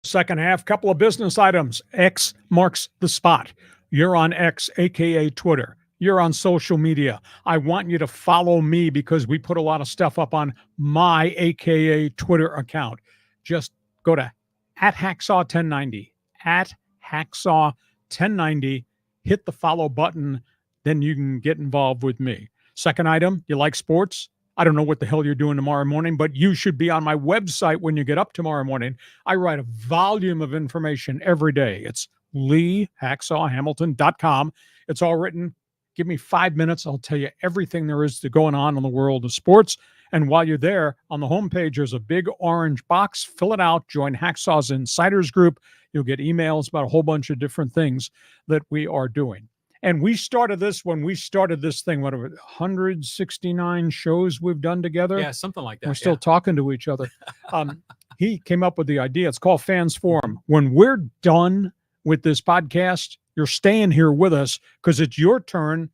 Second half, couple of business items. X marks the spot. You're on X, aka Twitter. You're on social media. I want you to follow me because we put a lot of stuff up on my aka Twitter account. Just go to @Hacksaw1090, @Hacksaw1090, hit the follow button, then you can get involved with me. Second item, you like sports? I don't know what the hell you're doing tomorrow morning, but you should be on my website when you get up tomorrow morning. I write a volume of information every day. It's leehacksawhamilton.com. It's all written. Give me 5 minutes. I'll tell you everything there is going on in the world of sports. And while you're there, on the homepage, there's a big orange box. Fill it out. Join Hacksaw's Insiders Group. You'll get emails about a whole bunch of different things that we are doing. And we started this when we started this thing, what, 169 shows we've done together? Yeah, something like that. We're still talking to each other. He came up with the idea. It's called Fans Forum. When we're done with this podcast, you're staying here with us because it's your turn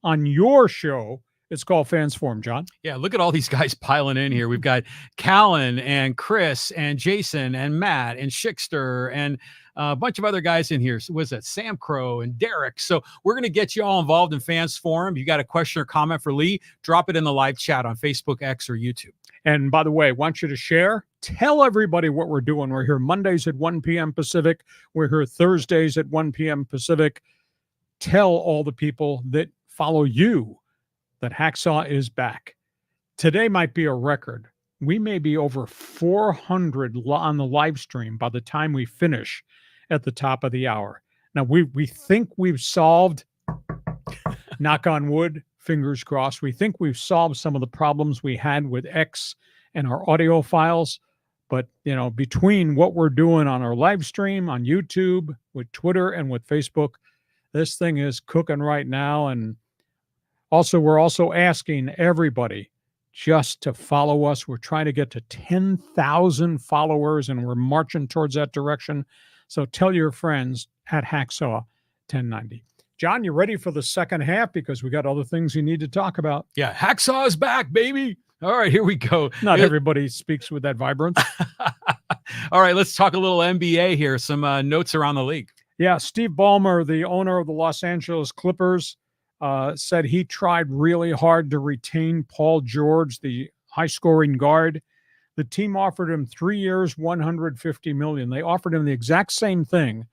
on your show. It's called Fans Forum, John. Yeah, look at all these guys piling in here. We've got Callan and Chris and Jason and Matt and Schickster and a bunch of other guys in here. So was that Sam Crow and Derek? So we're going to get you all involved in Fans Forum. You got a question or comment for Lee, drop it in the live chat on Facebook, X, or YouTube. And by the way, I want you to share. Tell everybody what we're doing. We're here Mondays at 1 p.m. Pacific. We're here Thursdays at 1 p.m. Pacific. Tell all the people that follow you that Hacksaw is back. Today might be a record. We may be over 400 on the live stream by the time we finish at the top of the hour. Now, we think we've solved, knock on wood, fingers crossed, we think we've solved some of the problems we had with X and our audio files. But, you know, between what we're doing on our live stream, on YouTube, with Twitter, and with Facebook, this thing is cooking right now. And also, we're also asking everybody just to follow us. We're trying to get to 10,000 followers, and we're marching towards that direction. So tell your friends at Hacksaw 1090. John, you ready for the second half? Because we got other things you need to talk about. Yeah, Hacksaw is back, baby. All right, here we go. Not everybody speaks with that vibrance. All right, let's talk a little NBA here. Some notes around the league. Yeah, Steve Ballmer, the owner of the Los Angeles Clippers, said he tried really hard to retain Paul George, the high-scoring guard. The team offered him 3 years, $150 million. They offered him the exact same thing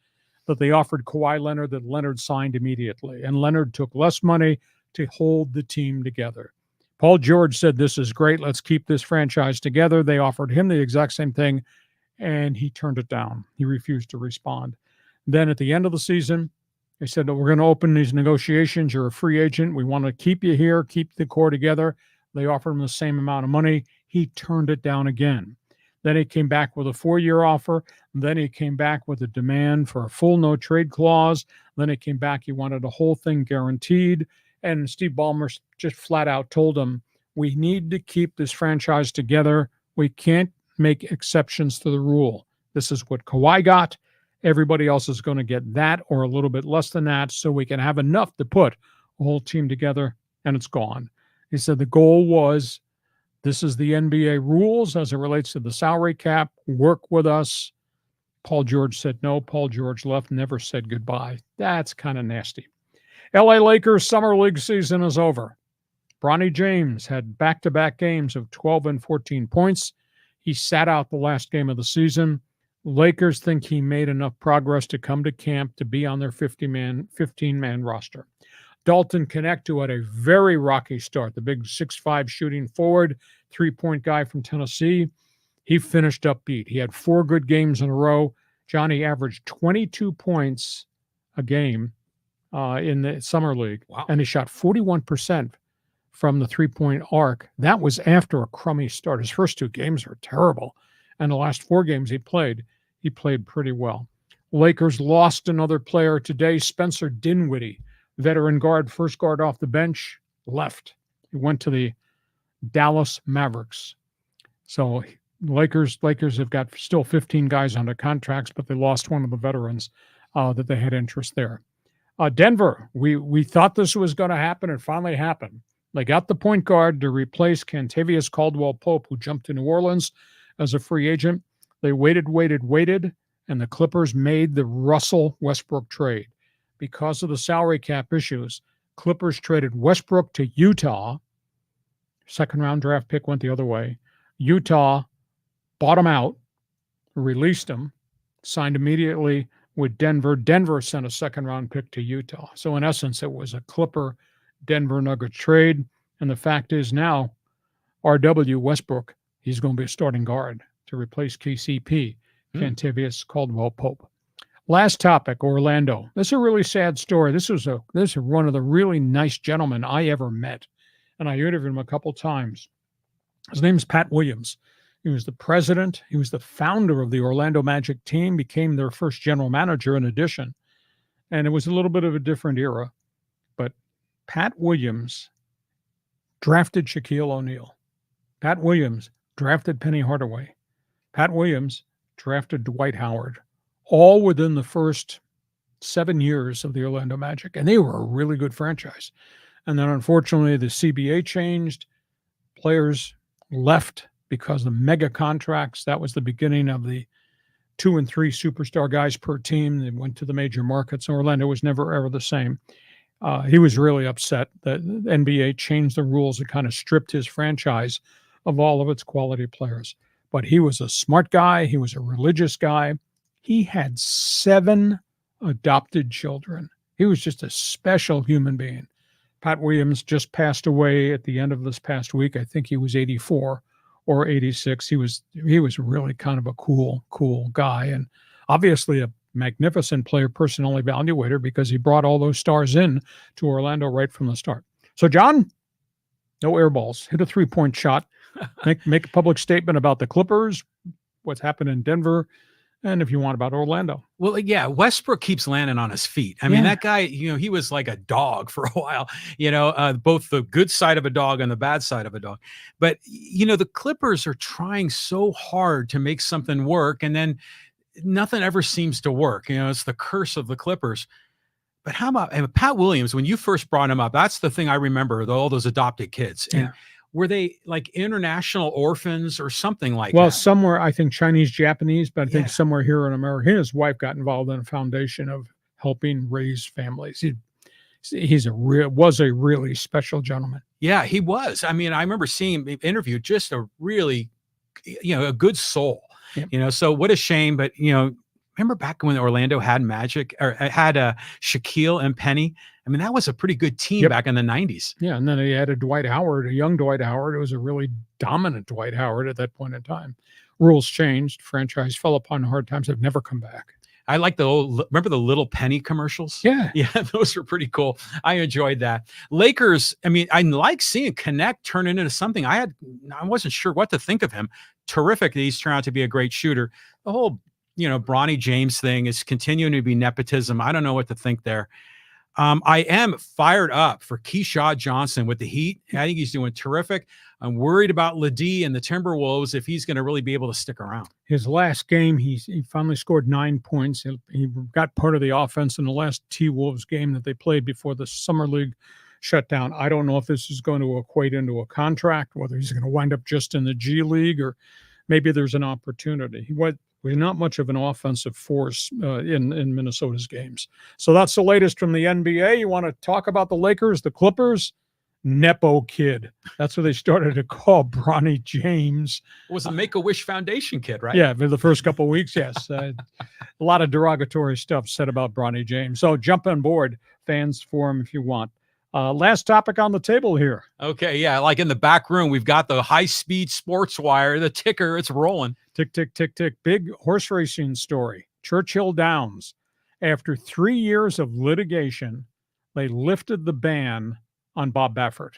that they offered Kawhi Leonard, that Leonard signed immediately. And Leonard took less money to hold the team together. Paul George said, "This is great. Let's keep this franchise together." They offered him the exact same thing, and he turned it down. He refused to respond. Then at the end of the season, they said, "We're going to open these negotiations. You're a free agent. We want to keep you here, keep the core together." They offered him the same amount of money. He turned it down again. Then he came back with a 4-year offer. Then he came back with a demand for a full no-trade clause. Then he came back. He wanted the whole thing guaranteed. And Steve Ballmer just flat out told him, "We need to keep this franchise together. We can't make exceptions to the rule. This is what Kawhi got, Everybody else is going to get that or a little bit less than that, so we can have enough to put a whole team together, and it's gone. He said the goal was, this is the NBA rules as it relates to the salary cap. Work with us. Paul George said no. Paul George left, never said goodbye. That's kind of nasty. LA Lakers summer league season is over. Bronny James had back-to-back games of 12 and 14 points. He sat out the last game of the season. Lakers think he made enough progress to come to camp to be on their 15-man roster. Dalton Knecht, who had a very rocky start, the big 6'5" shooting forward, three-point guy from Tennessee, he finished upbeat. He had 4 good games in a row. Johnny averaged 22 points a game in the summer league, wow. And he shot 41% from the three-point arc. That was after a crummy start. His first 2 games were terrible, and the last 4 games he played pretty well. Lakers lost another player today, Spencer Dinwiddie, veteran guard, first guard off the bench, left. He went to the Dallas Mavericks. So Lakers have got still 15 guys under contracts, but they lost one of the veterans that they had interest there. Denver, we thought this was going to happen. It finally happened. They got the point guard to replace Kentavious Caldwell-Pope, who jumped to New Orleans as a free agent. They waited, and the Clippers made the Russell Westbrook trade. Because of the salary cap issues, Clippers traded Westbrook to Utah. Second-round draft pick went the other way. Utah bought him out, released him, signed immediately with Denver. Denver sent a second-round pick to Utah. So, in essence, it was a Clipper-Denver Nuggets trade. And the fact is now, R.W. Westbrook, he's going to be a starting guard to replace KCP, Kentavious Caldwell-Pope. Last topic, Orlando. This is a really sad story. This is one of the really nice gentlemen I ever met, and I interviewed him a couple times. His name's Pat Williams. He was the president. He was the founder of the Orlando Magic team, became their first general manager in addition. And it was a little bit of a different era. But Pat Williams drafted Shaquille O'Neal. Pat Williams drafted Penny Hardaway. Pat Williams drafted Dwight Howard, all within the first 7 years of the Orlando Magic. And they were a really good franchise. And then, unfortunately, the CBA changed. Players left because of mega contracts. That was the beginning of the 2 and 3 superstar guys per team. They went to the major markets. Orlando was never, ever the same. He was really upset that the NBA changed the rules and kind of stripped his franchise of all of its quality players. But he was a smart guy. He was a religious guy. He had 7 adopted children. He was just a special human being. Pat Williams just passed away at the end of this past week. I think he was 84 or 86. He was really kind of a cool guy, and obviously a magnificent player personnel evaluator, because he brought all those stars in to Orlando right from the start. So, John, no air balls. Hit a 3-point shot. Make a public statement about the Clippers, what's happened in Denver, and if you want, about Orlando. Well, yeah, Westbrook keeps landing on his feet. I mean, that guy, he was like a dog for a while, both the good side of a dog and the bad side of a dog. But, the Clippers are trying so hard to make something work, and then nothing ever seems to work. It's the curse of the Clippers. But how about Pat Williams? When you first brought him up, that's the thing I remember, all those adopted kids. And were they like international orphans or something like that? Well, somewhere, I think Chinese, Japanese, but I think somewhere here in America, his wife got involved in a foundation of helping raise families. Was a really special gentleman. Yeah, he was. I mean, I remember seeing him interviewed, just a really, a good soul. Yep. So what a shame. But, remember back when Orlando had Magic, or had Shaquille and Penny? I mean, that was a pretty good team back in the 90s. Yeah, and then he added Dwight Howard, a young Dwight Howard. It was a really dominant Dwight Howard at that point in time. Rules changed. Franchise fell upon hard times. Have never come back. I like remember the little Penny commercials? Yeah. Yeah, those were pretty cool. I enjoyed that. Lakers, I mean, I like seeing Knecht turn into something. I wasn't sure what to think of him. Terrific that he's turned out to be a great shooter. The whole, Bronny James thing is continuing to be nepotism. I don't know what to think there. I am fired up for Keyshawn Johnson with the Heat. I think he's doing terrific. I'm worried about Ledee and the Timberwolves if he's going to really be able to stick around. His last game, he finally scored 9 points. He got part of the offense in the last T-Wolves game that they played before the Summer League shut down. I don't know if this is going to equate into a contract, whether he's going to wind up just in the G League or maybe there's an opportunity. He was not much of an offensive force in Minnesota's games. So that's the latest from the NBA. You want to talk about the Lakers, the Clippers? Nepo kid. That's what they started to call Bronny James. It was a Make-A-Wish Foundation kid, right? Yeah, for the first couple of weeks, yes. A lot of derogatory stuff said about Bronny James. So jump on board, fans forum, if you want. Last topic on the table here. Okay, yeah, like in the back room, we've got the high-speed sports wire, the ticker, it's rolling. Tick, tick, tick, tick. Big horse racing story. Churchill Downs. After 3 years of litigation, they lifted the ban on Bob Baffert.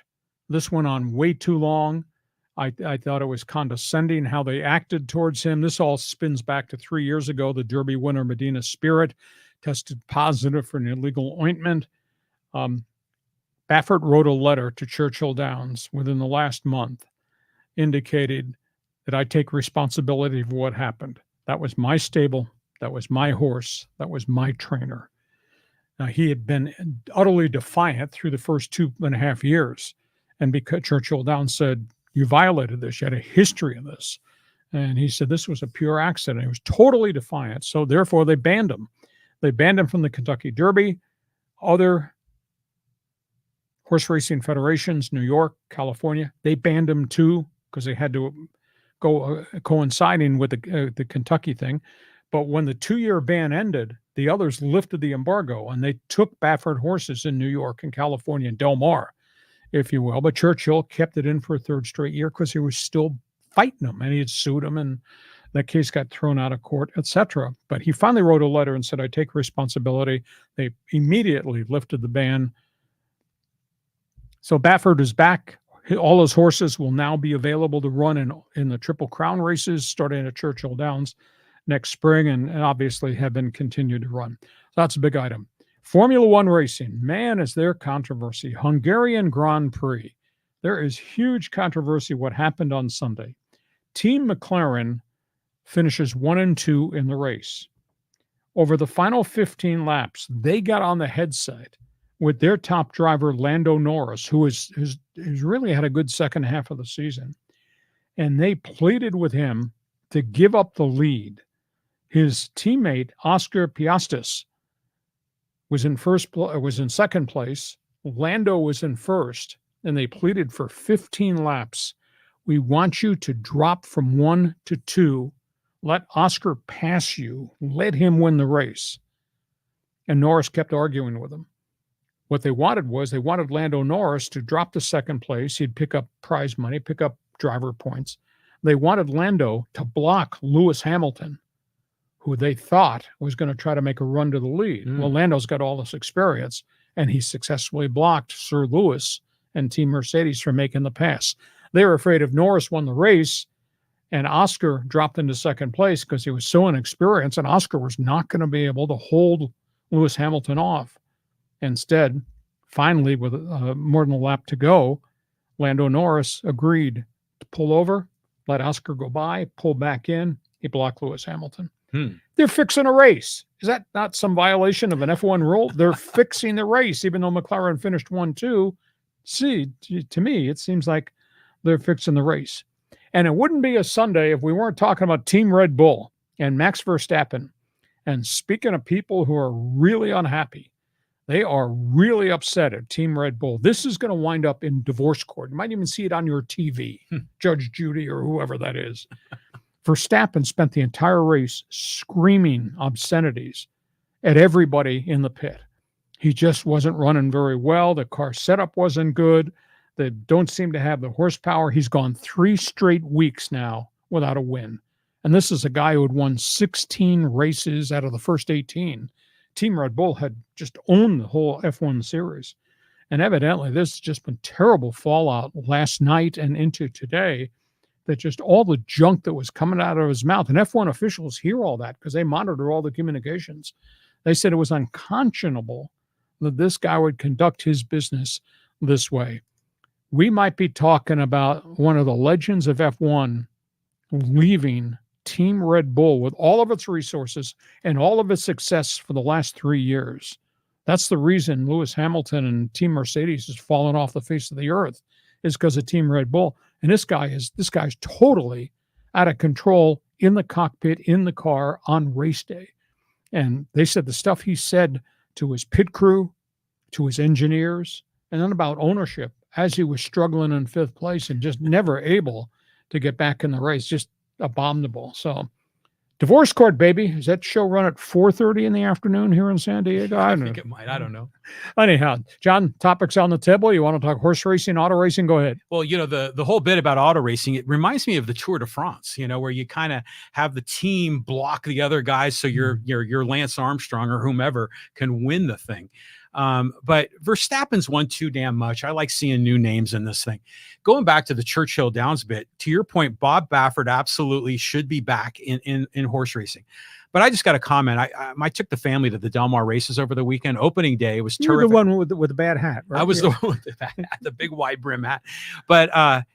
This went on way too long. I thought it was condescending how they acted towards him. This all spins back to 3 years ago. The Derby winner, Medina Spirit, tested positive for an illegal ointment. Baffert wrote a letter to Churchill Downs within the last month, indicated that I take responsibility for what happened. That was my stable. That was my horse. That was my trainer. Now, he had been utterly defiant through the first 2.5 years. And because Churchill Downs said, you violated this, you had a history of this. And he said this was a pure accident. He was totally defiant. So therefore, they banned him. They banned him from the Kentucky Derby, other horse racing federations, New York, California. They banned him too because they had to go coinciding with the Kentucky thing. But when the 2-year ban ended, the others lifted the embargo and they took Baffert horses in New York and California and Del Mar, if you will. But Churchill kept it in for a third straight year because he was still fighting them and he had sued him and that case got thrown out of court, etc. But he finally wrote a letter and said, I take responsibility. They immediately lifted the ban. So Baffert is back. All his horses will now be available to run in the Triple Crown races starting at Churchill Downs next spring and obviously have been continued to run. So that's a big item. Formula One racing. Man, is there controversy. Hungarian Grand Prix. There is huge controversy what happened on Sunday. Team McLaren finishes 1 and 2 in the race. Over the final 15 laps, they got on the headset with their top driver, Lando Norris, who has really had a good second half of the season. And they pleaded with him to give up the lead. His teammate, Oscar Piastris, was in second place. Lando was in first, and they pleaded for 15 laps. We want you to drop from 1 to 2. Let Oscar pass you. Let him win the race. And Norris kept arguing with him. What they wanted was they wanted Lando Norris to drop to second place. He'd pick up prize money, pick up driver points. They wanted Lando to block Lewis Hamilton, who they thought was going to try to make a run to the lead. Well, Lando's got all this experience, and he successfully blocked Sir Lewis and Team Mercedes from making the pass. They were afraid if Norris won the race and Oscar dropped into second place because he was so inexperienced, and Oscar was not going to be able to hold Lewis Hamilton off. Instead, finally, with more than a lap to go, Lando Norris agreed to pull over, let Oscar go by, pull back in. He blocked Lewis Hamilton. They're fixing a race. Is that not some violation of an F1 rule? They're fixing the race, even though McLaren finished 1-2. See, to me, it seems like they're fixing the race. And it wouldn't be a Sunday if we weren't talking about Team Red Bull and Max Verstappen. And speaking of people who are really unhappy, they are really upset at Team Red Bull. This is going to wind up in divorce court. You might even see it on your TV, Judge Judy or whoever that is. Verstappen spent the entire race screaming obscenities at everybody in the pit. He just wasn't running very well. The car setup wasn't good. They don't seem to have the horsepower. He's gone 3 straight weeks now without a win. And this is a guy who had won 16 races out of the first 18. Team Red Bull had just owned the whole F1 series. And evidently, there's just been terrible fallout last night and into today, that just all the junk that was coming out of his mouth. And F1 officials hear all that because they monitor all the communications. They said it was unconscionable that this guy would conduct his business this way. We might be talking about one of the legends of F1 leaving Team Red Bull with all of its resources and all of its success for the last 3 years. That's the reason Lewis Hamilton and Team Mercedes has fallen off the face of the earth, is because of Team Red Bull. And this guy's totally out of control in the cockpit, in the car on race day. And they said the stuff he said to his pit crew, to his engineers, and then about ownership as he was struggling in 5th place and just never able to get back in the race, just abominable. So divorce court, baby. Does that show run at 4:30 in the afternoon here in San Diego? I think it might. I don't know. Anyhow, John, topics on the table. You want to talk horse racing, auto racing? Go ahead. Well, the whole bit about auto racing, it reminds me of the Tour de France, where you kind of have the team block the other guys so your Lance Armstrong or whomever can win the thing. But Verstappen's won too damn much. I like seeing new names in this thing. Going back to the Churchill Downs bit, to your point, Bob Baffert absolutely should be back in horse racing. But I just got a comment. I took the family to the Del Mar races over the weekend. Opening day was terrific. You were the one with the bad hat, right? I was the one with the bad hat, the big wide brim hat. But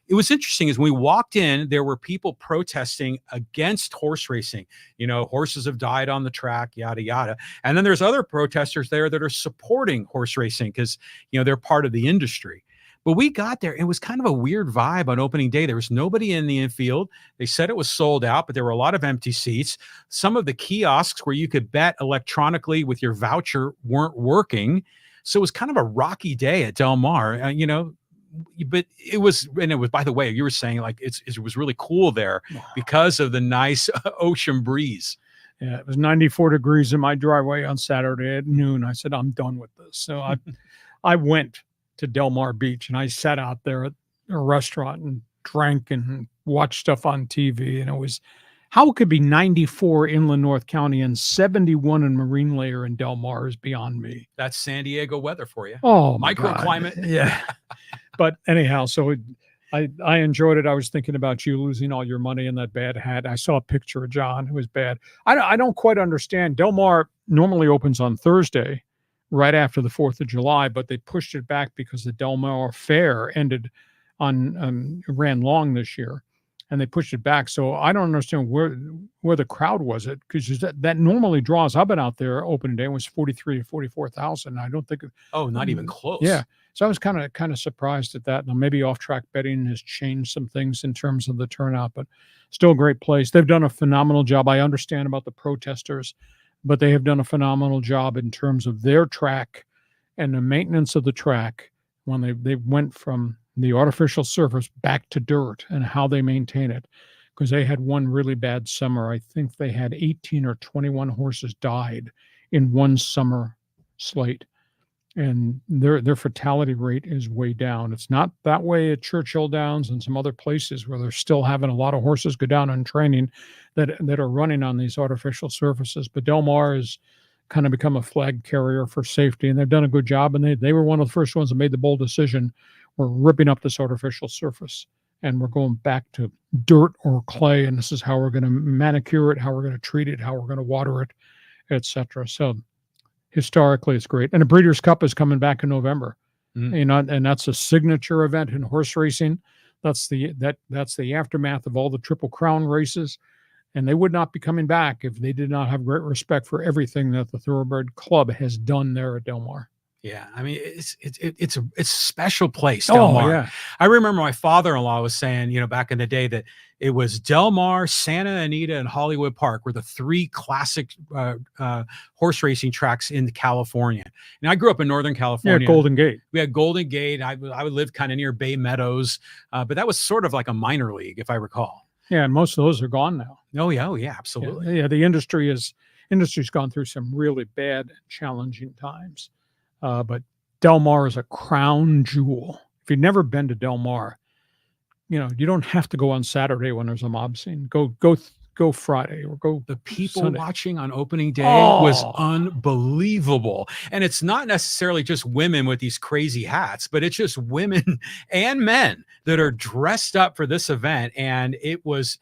it was interesting is when we walked in, there were people protesting against horse racing. Horses have died on the track, yada, yada. And then there's other protesters there that are supporting horse racing because, they're part of the industry. But we got there. It was kind of a weird vibe on opening day. There was nobody in the infield. They said it was sold out, but there were a lot of empty seats. Some of the kiosks where you could bet electronically with your voucher weren't working. So it was kind of a rocky day at Del Mar, but it was, by the way, you were saying like it was really cool there because of the nice ocean breeze. Yeah, it was 94 degrees in my driveway on Saturday at noon. I said, I'm done with this. So I went to Del Mar Beach and I sat out there at a restaurant and drank and watched stuff on TV. And it was, how it could be 94 inland North County and 71 in Marine Layer in Del Mar is beyond me. That's San Diego weather for you. Oh, microclimate. Yeah. But anyhow, so I enjoyed it. I was thinking about you losing all your money in that bad hat. I saw a picture of John who was bad. I don't quite understand. Del Mar normally opens on Thursday, right after the 4th of July, but they pushed it back because the Del Mar Fair ran long this year, and they pushed it back. So I don't understand where the crowd was at, because that normally draws. I've been out there opening day, it was 43 to 44,000. I don't think. Not even close. Yeah. So I was kind of surprised at that. Now maybe off-track betting has changed some things in terms of the turnout, but still a great place. They've done a phenomenal job. I understand about the protesters, but they have done a phenomenal job in terms of their track and the maintenance of the track when they went from the artificial surface back to dirt and how they maintain it. Because they had one really bad summer. I think they had 18 or 21 horses died in one summer slate. And their fatality rate is way down. It's not that way at Churchill Downs and some other places where they're still having a lot of horses go down on training that are running on these artificial surfaces. But Del Mar has kind of become a flag carrier for safety, and they've done a good job. And they were one of the first ones that made the bold decision. We're ripping up this artificial surface, and we're going back to dirt or clay, and this is how we're going to manicure it, how we're going to treat it, how we're going to water it, etc. So historically, it's great. And the Breeders' Cup is coming back in November. And that's a signature event in horse racing. That's the aftermath of all the Triple Crown races. And they would not be coming back if they did not have great respect for everything that the Thoroughbred Club has done there at Del Mar. Yeah, I mean, it's a special place, Del Mar. Yeah. I remember my father-in-law was saying, back in the day that it was Del Mar, Santa Anita, and Hollywood Park were the three classic horse racing tracks in California. And I grew up in Northern California. Yeah, Golden Gate. We had Golden Gate. I would live kind of near Bay Meadows, but that was sort of like a minor league, if I recall. Yeah, and most of those are gone now. Oh yeah, absolutely. Yeah, the industry's gone through some really bad, challenging times. But Del Mar is a crown jewel. If you've never been to Del Mar, you don't have to go on Saturday when there's a mob scene. Go Friday or go. The people Sunday. Watching on opening day was unbelievable. And it's not necessarily just women with these crazy hats, but it's just women and men that are dressed up for this event. And it was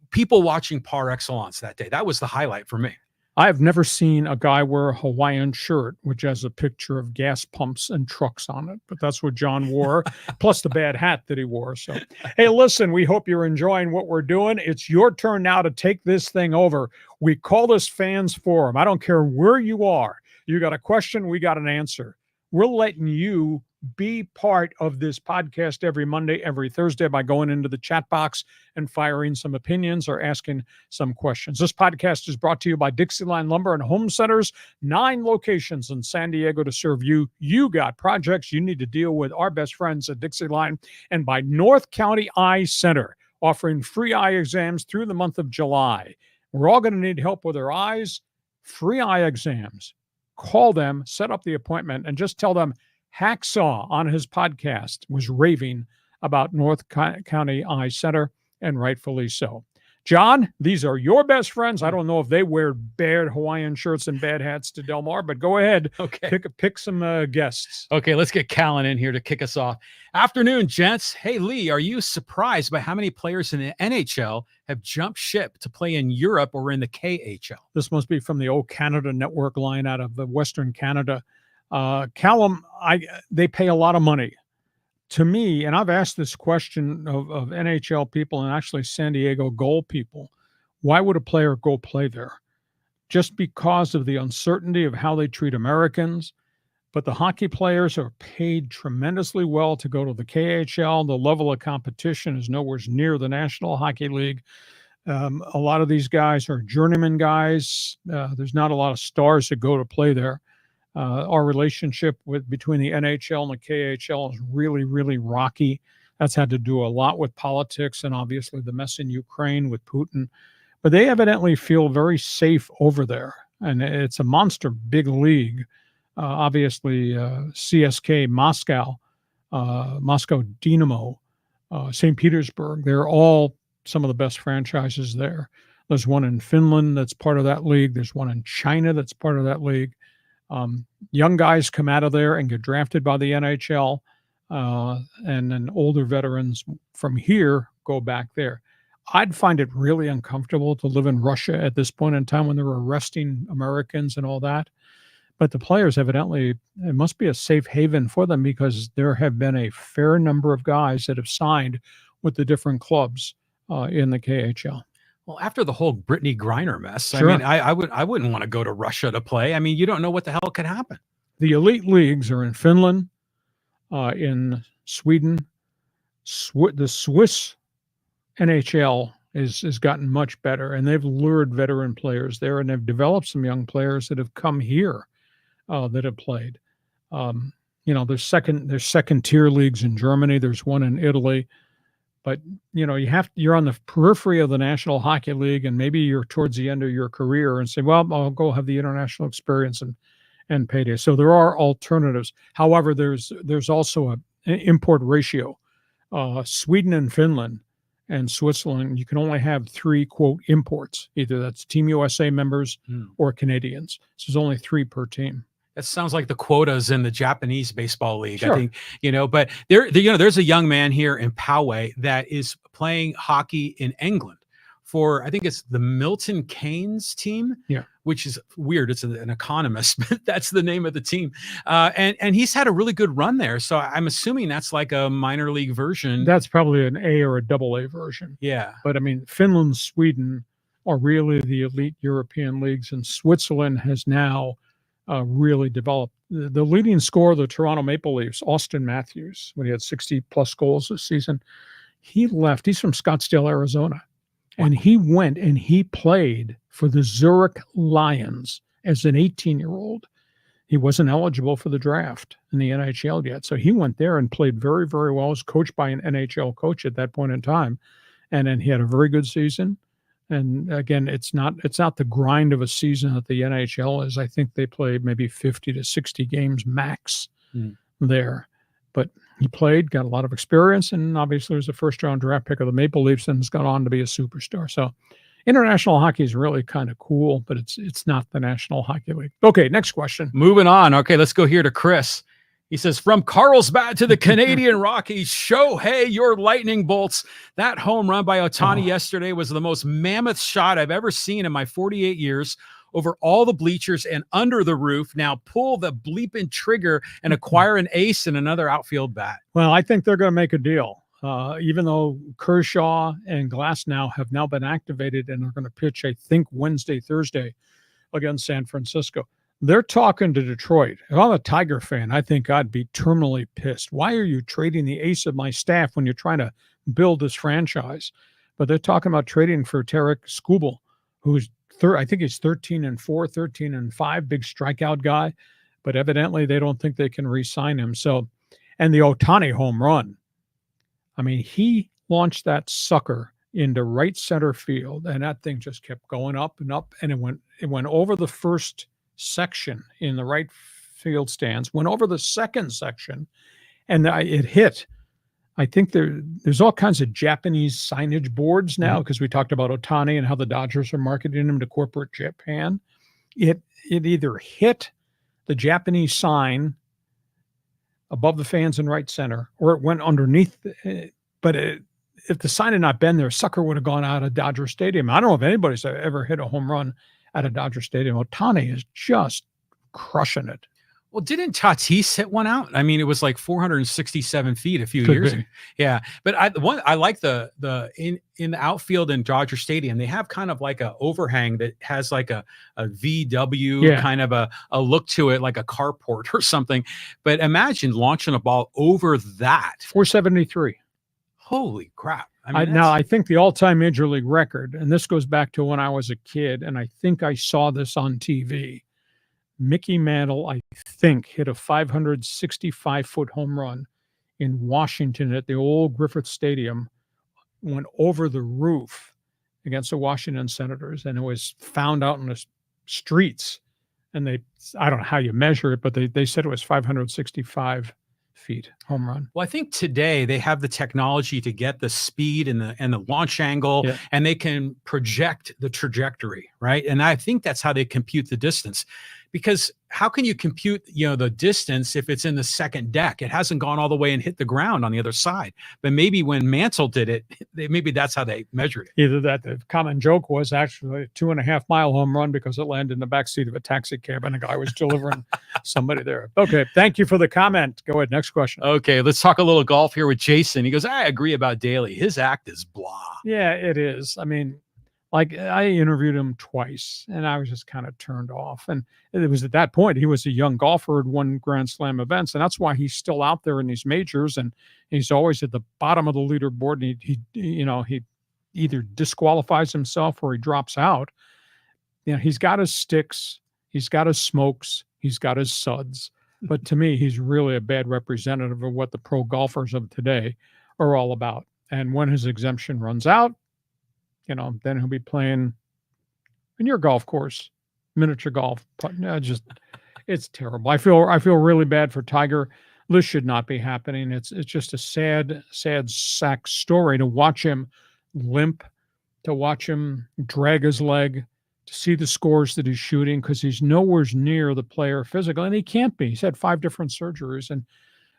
people watching par excellence that day. That was the highlight for me. I've never seen a guy wear a Hawaiian shirt which has a picture of gas pumps and trucks on it, but that's what John wore, plus the bad hat that he wore. So, hey, listen, we hope you're enjoying what we're doing. It's your turn now to take this thing over. We call this Fans Forum. I don't care where you are. You got a question, we got an answer. We're letting you be part of this podcast every Monday, every Thursday by going into the chat box and firing some opinions or asking some questions. This podcast is brought to you by DIXIELINE Lumber and Home Centers, 9 locations in San Diego to serve you. You got projects you need to deal with. Our best friends at DIXIELINE, and by North County Eye Center, offering free eye exams through the month of July. We're all going to need help with our eyes. Free eye exams. Call them, set up the appointment, and just tell them Hacksaw on his podcast was raving about North County Eye Center, and rightfully so. John, these are your best friends. I don't know if they wear bad Hawaiian shirts and bad hats to Del Mar, but go ahead. Okay. Pick some guests. Okay, let's get Callan in here to kick us off. Afternoon, gents. Hey, Lee, are you surprised by how many players in the NHL have jumped ship to play in Europe or in the KHL? This must be from the old Canada Network line out of Western Canada. Callum, they pay a lot of money. To me, and I've asked this question of NHL people and actually San Diego goal people, why would a player go play there? Just because of the uncertainty of how they treat Americans. But the hockey players are paid tremendously well to go to the KHL. The level of competition is nowhere near the National Hockey League. A lot of these guys are journeyman guys. There's not a lot of stars that go to play there. Our relationship between the NHL and the KHL is really, really rocky. That's had to do a lot with politics and obviously the mess in Ukraine with Putin. But they evidently feel very safe over there. And it's a monster big league. Obviously, CSK Moscow, Moscow Dynamo, St. Petersburg, they're all some of the best franchises there. There's one in Finland that's part of that league. There's one in China that's part of that league. Young guys come out of there and get drafted by the NHL, and then older veterans from here go back there. I'd find it really uncomfortable to live in Russia at this point in time when they're arresting Americans and all that. But the players evidently, it must be a safe haven for them because there have been a fair number of guys that have signed with the different clubs in the KHL. Well, after the whole Brittany Griner mess, Sure. I mean, I wouldn't want to go to Russia to play. I mean, you don't know what the hell could happen. The elite leagues are in Finland, in Sweden. The Swiss NHL has gotten much better, and they've lured veteran players there, and they've developed some young players that have come here that have played. There's second tier leagues in Germany. There's one in Italy. But, you're on the periphery of the National Hockey League, and maybe you're towards the end of your career and say, well, I'll go have the international experience and payday. So there are alternatives. However, there's also an import ratio. Sweden and Finland and Switzerland, you can only have 3, quote, imports. Either that's Team USA members or Canadians. So there's only 3 per team. That sounds like the quotas in the Japanese baseball league. Sure. I think, but there's a young man here in Poway that is playing hockey in England for, I think it's the Milton Keynes team, which is weird. It's an economist, but that's the name of the team. And he's had a really good run there. So I'm assuming that's like a minor league version. That's probably an A or a AA version. Yeah. But I mean, Finland, Sweden are really the elite European leagues, and Switzerland has now really developed. The leading scorer of the Toronto Maple Leafs, Austin Matthews, when he had 60-plus goals this season, he left. He's from Scottsdale, Arizona. And he went and he played for the Zurich Lions as an 18-year-old. He wasn't eligible for the draft in the NHL yet. So he went there and played very, very well. Was coached by an NHL coach at that point in time. And then he had a very good season. And again, it's not the grind of a season that the NHL is. I think they play maybe 50 to 60 games max there. But he played, got a lot of experience, and obviously was a first-round draft pick of the Maple Leafs and has gone on to be a superstar. So international hockey is really kind of cool, but it's not the National Hockey League. Okay, next question. Moving on. Okay, let's go here to Chris. He says, from Carlsbad to the Canadian Rockies, Shohei, your lightning bolts. That home run by Ohtani yesterday was the most mammoth shot I've ever seen in my 48 years. over all the bleachers and under the roof. Now pull the bleeping trigger and acquire an ace and another outfield bat. Well, I think they're going to make a deal. Even though Kershaw and Glasnow have now been activated and are going to pitch, I think, Wednesday, Thursday against San Francisco. They're talking to Detroit. If I'm a Tiger fan, I think I'd be terminally pissed. Why are you trading the ace of my staff when you're trying to build this franchise? But they're talking about trading for Tarek Skubal, who's I think he's 13-4, 13-5, big strikeout guy. But evidently they don't think they can re-sign him. So, and the Ohtani home run. I mean, he launched that sucker into right center field, and that thing just kept going up and up, and it went over the first section in the right field stands, went over the second section, and it hit. I think there's all kinds of Japanese signage boards now, because we talked about Ohtani and how the Dodgers are marketing him to corporate Japan. It either hit the Japanese sign above the fans in right center, or it went underneath. But if the sign had not been there, sucker would have gone out of Dodger Stadium. I don't know if anybody's ever hit a home run at a Dodger Stadium. Ohtani is just crushing it. Well, didn't Tatis hit one out? I mean, it was like 467 feet a few years ago. Yeah, but I like the in the outfield in Dodger Stadium. They have kind of like a overhang that has like a VW kind of a look to it, like a carport or something. But imagine launching a ball over that. 473. Holy crap! I mean, now I think the all-time major league record, and this goes back to when I was a kid, and I think I saw this on TV. Mickey Mantle, I think, hit a 565-foot home run in Washington at the old Griffith Stadium, went over the roof against the Washington Senators, and it was found out in the streets. And I don't know how you measure it, but they said it was 565 feet home run. Well, I think today they have the technology to get the speed and the launch angle, and they can project the trajectory, right? And I think that's how they compute the distance. Because how can you compute, the distance if it's in the second deck? It hasn't gone all the way and hit the ground on the other side. But maybe when Mantle did it, maybe that's how they measured it. Either that, the common joke was actually a 2.5-mile home run because it landed in the backseat of a taxi cab and a guy was delivering somebody there. Okay, thank you for the comment. Go ahead, next question. Okay, let's talk a little golf here with Jason. He goes, I agree about Daly. His act is blah. Yeah, it is. I mean, like, I interviewed him twice, and I was just kind of turned off. And it was at that point, he was a young golfer, had won Grand Slam events, and that's why he's still out there in these majors, and he's always at the bottom of the leaderboard. And he either disqualifies himself or he drops out. He's got his sticks, he's got his smokes, he's got his suds. But to me, he's really a bad representative of what the pro golfers of today are all about. And when his exemption runs out, then he'll be playing in your golf course, miniature golf. It's terrible. I feel really bad for Tiger. This should not be happening. It's just a sad sack story to watch him limp, to watch him drag his leg, to see the scores that he's shooting, because he's nowhere near the player physically, and he can't be. He's had 5 different surgeries, and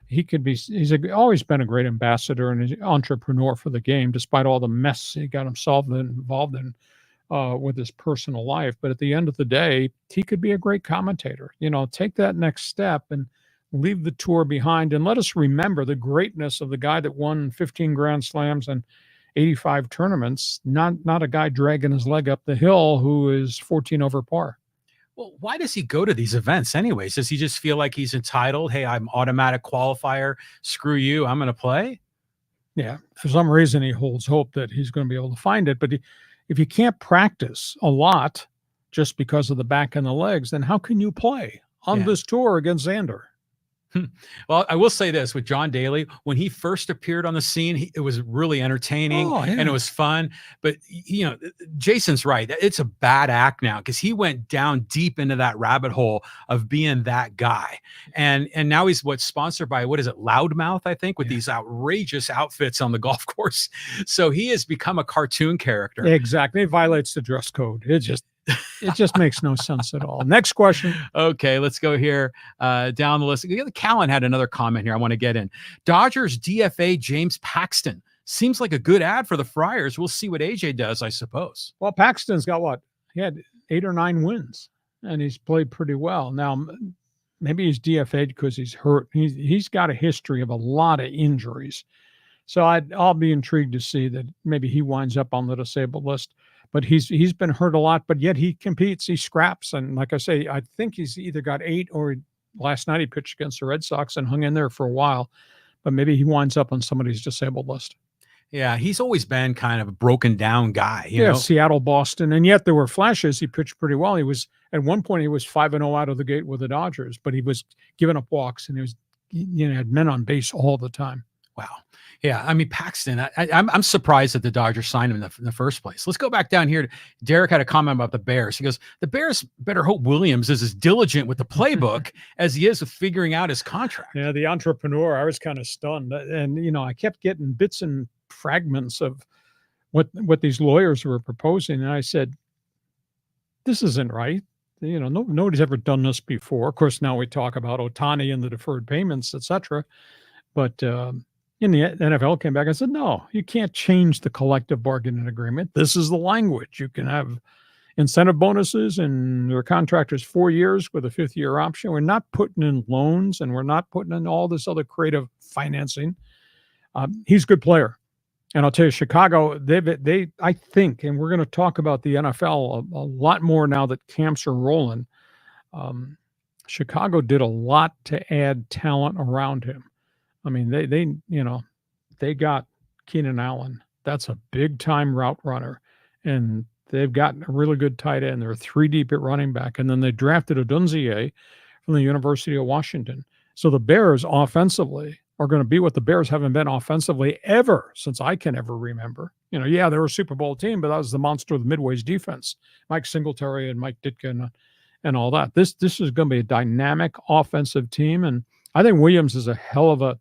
he's always been a great ambassador and an entrepreneur for the game, despite all the mess he got himself involved in with his personal life. But at the end of the day, he could be a great commentator. Take that next step and leave the tour behind, and let us remember the greatness of the guy that won 15 Grand Slams and 85 tournaments, not a guy dragging his leg up the hill who is 14 over par. Well, why does he go to these events anyways? Does he just feel like he's entitled? Hey, I'm automatic qualifier. Screw you. I'm going to play. Yeah. For some reason, he holds hope that he's going to be able to find it. But if you can't practice a lot just because of the back and the legs, then how can you play on this tour against Xander? Well, I will say this with John Daly, when he first appeared on the scene, it was really entertaining and it was fun. But, Jason's right. It's a bad act now because he went down deep into that rabbit hole of being that guy. And now he's sponsored by, what is it, Loudmouth, I think, with these outrageous outfits on the golf course. So he has become a cartoon character. Exactly. It violates the dress code. It just makes no sense at all. Next question. Okay, let's go here down the list. Callan had another comment here I want to get in. Dodgers DFA James Paxton. Seems like a good ad for the Friars. We'll see what AJ does, I suppose. Well, Paxton's got what? He 8 or 9 wins, and he's played pretty well. Now, maybe he's DFA'd because he's hurt. He's got a history of a lot of injuries. So I'll be intrigued to see that maybe he winds up on the disabled list. But he's been hurt a lot, but yet he competes, he scraps. And like I say, I think he's either got 8 or last night he pitched against the Red Sox and hung in there for a while. But maybe he winds up on somebody's disabled list. Yeah, he's always been kind of a broken down guy. You know? Seattle, Boston. And yet there were flashes. He pitched pretty well. He was, at one point, he was 5-0 out of the gate with the Dodgers, but he was giving up walks and he was, had men on base all the time. Wow. Yeah, I mean, Paxton, I'm surprised that the Dodgers signed him in the first place. Let's go back down here. Derek had a comment about the Bears. He goes, the Bears better hope Williams is as diligent with the playbook as he is with figuring out his contract. Yeah, the entrepreneur, I was kind of stunned. And, I kept getting bits and fragments of what these lawyers were proposing. And I said, this isn't right. Nobody's ever done this before. Of course, now we talk about Ohtani and the deferred payments, etc. But in the NFL came back and said, no, you can't change the collective bargaining agreement. This is the language. You can have incentive bonuses, and your contract is 4 years with a 5th-year option. We're not putting in loans, and we're not putting in all this other creative financing. He's a good player. And I'll tell you, Chicago, I think, and we're going to talk about the NFL a lot more now that camps are rolling. Chicago did a lot to add talent around him. I mean, they got Keenan Allen. That's a big time route runner. And they've got a really good tight end. They're 3 deep at running back. And then they drafted Odunze from the University of Washington. So the Bears offensively are going to be what the Bears haven't been offensively ever since I can ever remember. They were a Super Bowl team, but that was the monster of the Midway's defense. Mike Singletary and Mike Ditka and all that. This is going to be a dynamic offensive team. And I think Williams is a hell of a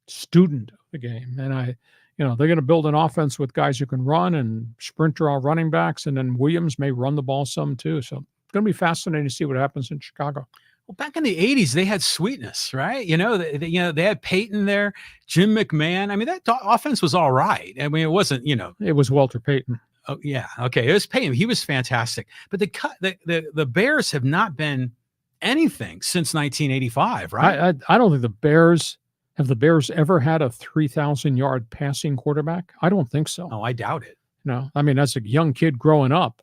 student of the game. And they're going to build an offense with guys who can run and sprint draw running backs. And then Williams may run the ball some too. So it's going to be fascinating to see what happens in Chicago. Well, back in the 80s, they had sweetness, right? They had Peyton there, Jim McMahon. I mean, that offense was all right. I mean, it wasn't, It was Walter Payton. Oh, yeah. Okay. It was Payton. He was fantastic. But the Bears have not been anything since 1985, right? I don't think the Bears ever had a 3,000-yard passing quarterback? I don't think so. Oh, I doubt it. No. I mean, as a young kid growing up,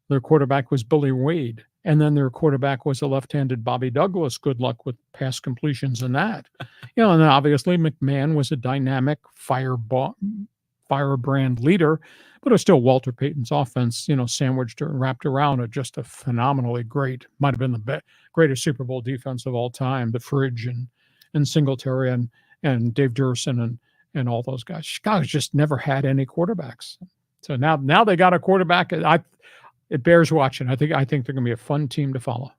their quarterback was Billy Wade. And then their quarterback was a left-handed Bobby Douglas. Good luck with pass completions and that. And then obviously McMahon was a dynamic firebrand leader, but it was still Walter Payton's offense, sandwiched or wrapped around it. Just a phenomenally great, might have been the greatest Super Bowl defense of all time, the Fridge and Singletary and Dave Durson and all those guys. Chicago's just never had any quarterbacks. So now they got a quarterback. It bears watching. I think they're going to be a fun team to follow.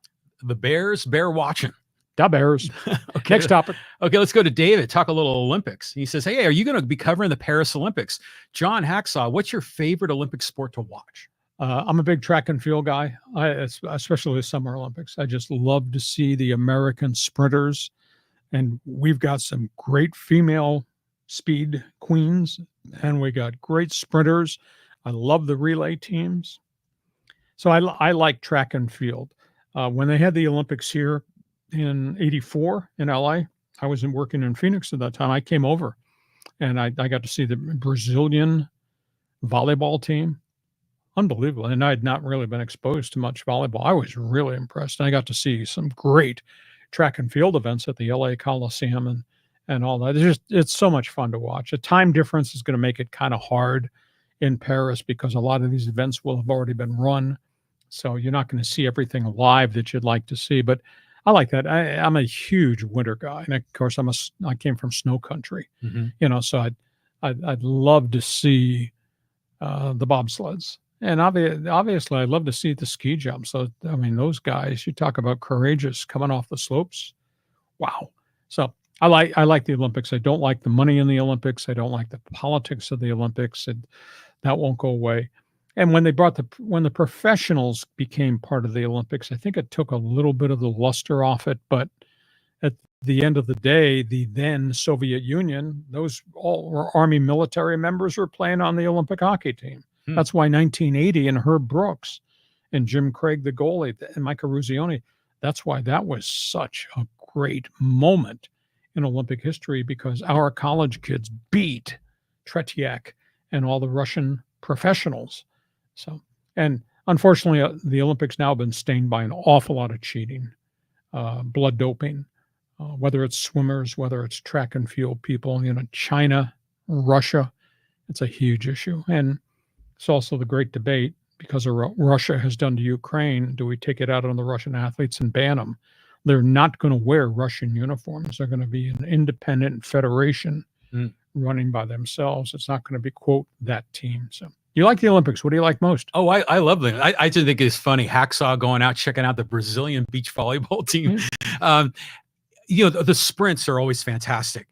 The Bears bear watching. The Bears. Okay. Next topic. Okay, let's go to David. Talk a little Olympics. He says, hey, are you going to be covering the Paris Olympics? John Hacksaw, what's your favorite Olympic sport to watch? I'm a big track and field guy, especially the Summer Olympics. I just love to see the American sprinters. And we've got some great female speed queens, and we got great sprinters. I love the relay teams. So I like track and field. When they had the Olympics here in '84 in LA, I was working in Phoenix at that time. I came over and I got to see the Brazilian volleyball team. Unbelievable. And I had not really been exposed to much volleyball. I was really impressed. And I got to see some great track and field events at the LA Coliseum and all that. It's so much fun to watch. The time difference is going to make it kind of hard in Paris because a lot of these events will have already been run. So you're not going to see everything live that you'd like to see. But I like that. I'm a huge winter guy. And of course, I came from snow country, so I'd love to see the bobsleds. And obviously, I'd love to see the ski jump. So, I mean, those guys, you talk about courageous coming off the slopes. Wow. So I like the Olympics. I don't like the money in the Olympics. I don't like the politics of the Olympics. And that won't go away. And when the professionals became part of the Olympics, I think it took a little bit of the luster off it. But at the end of the day, the then Soviet Union, those all were Army military members were playing on the Olympic hockey team. That's why 1980 and Herb Brooks and Jim Craig, the goalie, and Micah Ruzioni. That's why that was such a great moment in Olympic history, because our college kids beat Tretiak and all the Russian professionals. So, and unfortunately, the Olympics now have been stained by an awful lot of cheating, blood doping, whether it's swimmers, whether it's track and field people, China, Russia. It's a huge issue. And it's also the great debate, because of what Russia has done to Ukraine. Do we take it out on the Russian athletes and ban them? They're not going to wear Russian uniforms. They're going to be an independent federation running by themselves. It's not going to be, quote, that team. So you like the Olympics. What do you like most? Oh, I love them. I just think it's funny. Hacksaw going out, checking out the Brazilian beach volleyball team. The sprints are always fantastic.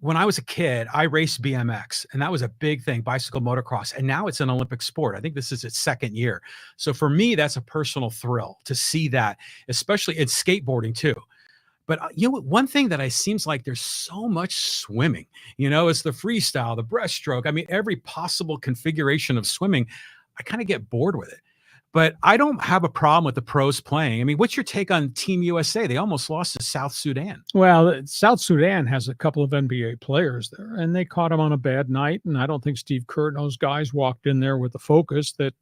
When I was a kid, I raced BMX, and that was a big thing, bicycle motocross. And now it's an Olympic sport. I think this is its second year. So for me, that's a personal thrill to see that, especially in skateboarding too. But one thing that seems like there's so much swimming, it's the freestyle, the breaststroke. I mean, every possible configuration of swimming, I kind of get bored with it. But I don't have a problem with the pros playing. I mean, what's your take on Team USA? They almost lost to South Sudan. Well, South Sudan has a couple of NBA players there, and they caught them on a bad night. And I don't think Steve Kerr and those guys walked in there with the focus that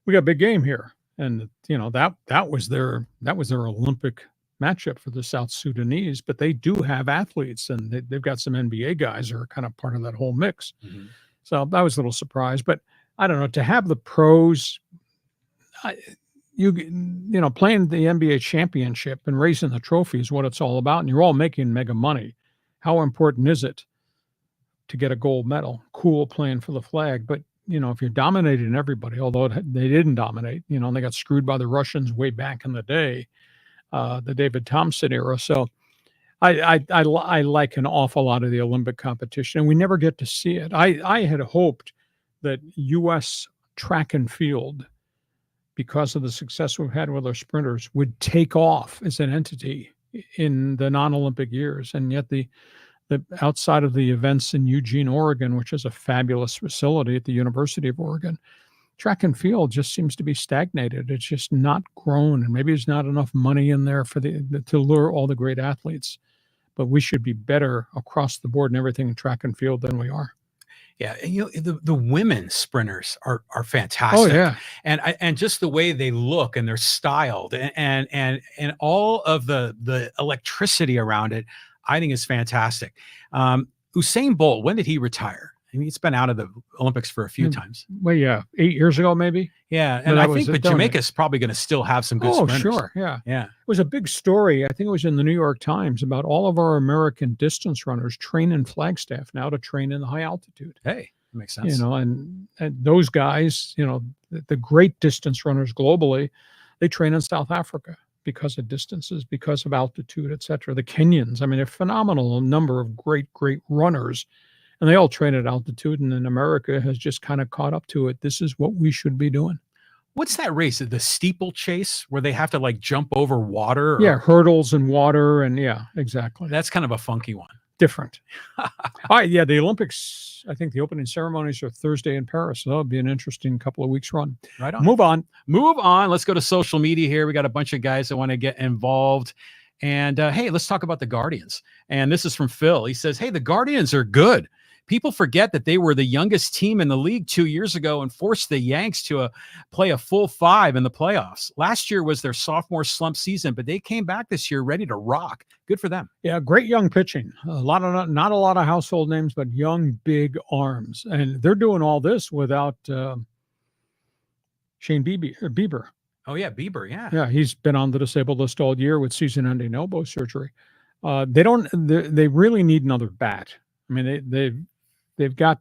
we got a big game here. And that was their Olympic matchup for the South Sudanese. But they do have athletes, and they've got some NBA guys who are kind of part of that whole mix. Mm-hmm. So I was a little surprised. But I don't know, to have the pros. Playing the NBA championship and raising the trophy is what it's all about. And you're all making mega money. How important is it to get a gold medal? Cool playing for the flag. But, if you're dominating everybody, although they didn't dominate, they got screwed by the Russians way back in the day, the David Thompson era. So I like an awful lot of the Olympic competition, and we never get to see it. I had hoped that U.S. track and field, because of the success we've had with our sprinters, would take off as an entity in the non-Olympic years. And yet the outside of the events in Eugene, Oregon, which is a fabulous facility at the University of Oregon, track and field just seems to be stagnated. It's just not grown. And maybe there's not enough money in there to lure all the great athletes. But we should be better across the board in everything in track and field than we are. Yeah, and the women sprinters are fantastic. Oh yeah, and just the way they look and they're styled and all of the electricity around it, I think is fantastic. Usain Bolt, when did he retire? I mean, it's been out of the Olympics for a few times. Well, yeah, 8 years ago maybe. Yeah, and I think Jamaica's probably going to still have some good sprinters. Oh, sure, yeah. It was a big story. I think it was in the New York Times about all of our American distance runners train in Flagstaff now to train in the high altitude. Hey, that makes sense. And those guys, the great distance runners globally, they train in South Africa because of distances, because of altitude, et cetera. The Kenyans, I mean, a phenomenal number of great runners. And they all train at altitude, and then America has just kind of caught up to it. This is what we should be doing. What's that race? The steeplechase, where they have to jump over water? Yeah, hurdles and water, and yeah, exactly. That's kind of a funky one. Different. All right, yeah, the Olympics, I think the opening ceremonies are Thursday in Paris, so that'll be an interesting couple of weeks run. Right on. Move on. Let's go to social media here. We got a bunch of guys that want to get involved. And hey, let's talk about the Guardians. And this is from Phil. He says, hey, the Guardians are good. People forget that they were the youngest team in the league 2 years ago and forced the Yanks to play a full 5 in the playoffs. Last year was their sophomore slump season, but they came back this year ready to rock. Good for them. Yeah, great young pitching. Not a lot of household names, but young, big arms. And they're doing all this without Shane Bieber. Oh, yeah, Bieber, yeah. Yeah, he's been on the disabled list all year with season-ending elbow surgery. They really need another bat. I mean, they've got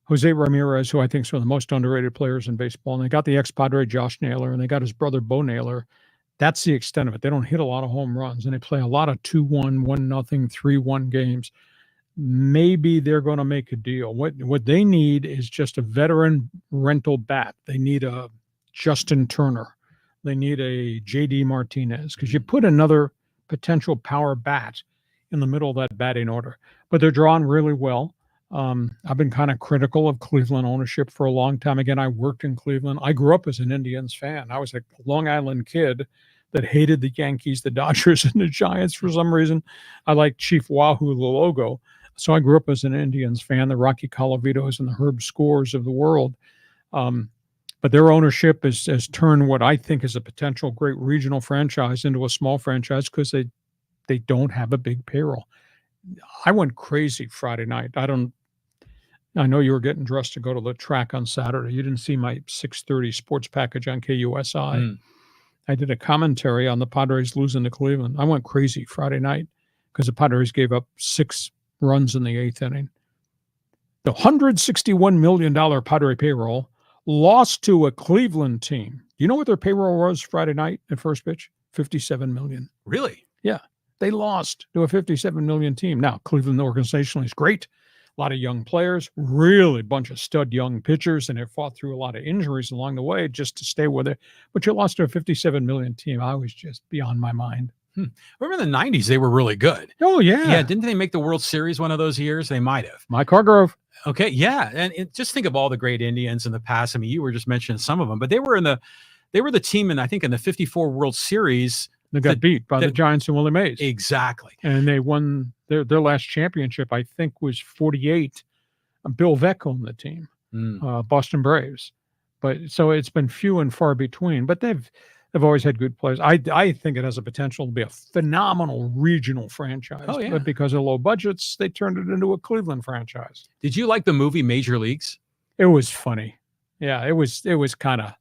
Jose Ramirez, who I think is one of the most underrated players in baseball. And they got the ex-Padre Josh Naylor, and they got his brother Bo Naylor. That's the extent of it. They don't hit a lot of home runs, and they play a lot of 2-1, 1-0, 3-1 games. Maybe they're going to make a deal. What they need is just a veteran rental bat. They need a Justin Turner. They need a J.D. Martinez, because you put another potential power bat in the middle of that batting order. But they're drawn really well. I've been kind of critical of Cleveland ownership for a long time. Again, I worked in Cleveland. I grew up as an Indians fan. I was a Long Island kid that hated the Yankees, the Dodgers, and the Giants for some reason. I liked Chief Wahoo, the logo. So I grew up as an Indians fan, the Rocky Colavitos and the Herb Scores of the world. But their ownership has turned what I think is a potential great regional franchise into a small franchise because they don't have a big payroll. I went crazy Friday night. I know you were getting dressed to go to the track on Saturday. You didn't see my 6:30 sports package on KUSI. I did a commentary on the Padres losing to Cleveland. I went crazy Friday night because the Padres gave up 6 runs in the 8th inning. The $161 million Padre payroll lost to a Cleveland team. You know what their payroll was Friday night at first pitch? $57 million. Really? Yeah. They lost to a $57 million team. Now, Cleveland organizationally is great. A lot of young players, really a bunch of stud young pitchers, and they fought through a lot of injuries along the way just to stay with it. But you lost to a $57 million team. I was just beyond my mind. Remember in the 90s, they were really good. Oh, yeah. Yeah, didn't they make the World Series one of those years? They might have. Mike Hargrove. Okay, yeah. And just think of all the great Indians in the past. I mean, you were just mentioning some of them, but they were the team in, I think, in the 54 World Series. They got beat by the Giants and Willie Mays. Exactly. And they won their last championship, I think, was 48. Bill Veeck owned the team, Boston Braves. But so it's been few and far between. But they've always had good players. I think it has a potential to be a phenomenal regional franchise. Oh, yeah. But because of low budgets, they turned it into a Cleveland franchise. Did you like the movie Major Leagues? It was funny. Yeah, it was kind of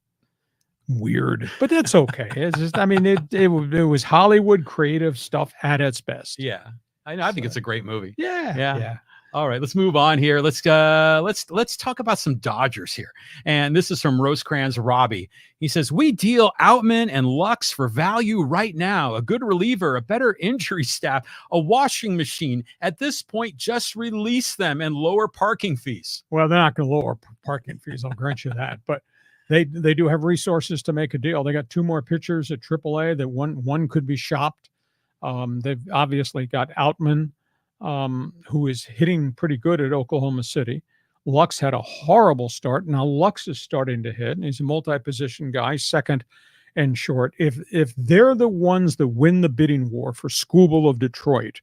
weird, but that's okay. It's just, I mean, it was Hollywood creative stuff at its best. Yeah, I think it's a great movie. Yeah. All right, let's move on here. Let's talk about some Dodgers here. And this is from Rosecrans Robbie. He says, we deal Outman and Lux for value right now. A good reliever, a better injury staff, a washing machine. At this point, just release them and lower parking fees. Well, they're not going to lower parking fees. I'll grant you that. But they do have resources to make a deal. They got 2 more pitchers at AAA that one could be shopped. They've obviously got Outman, who is hitting pretty good at Oklahoma City. Lux had a horrible start. Now Lux is starting to hit. He's a multi-position guy, second and short. If they're the ones that win the bidding war for Skubal of Detroit,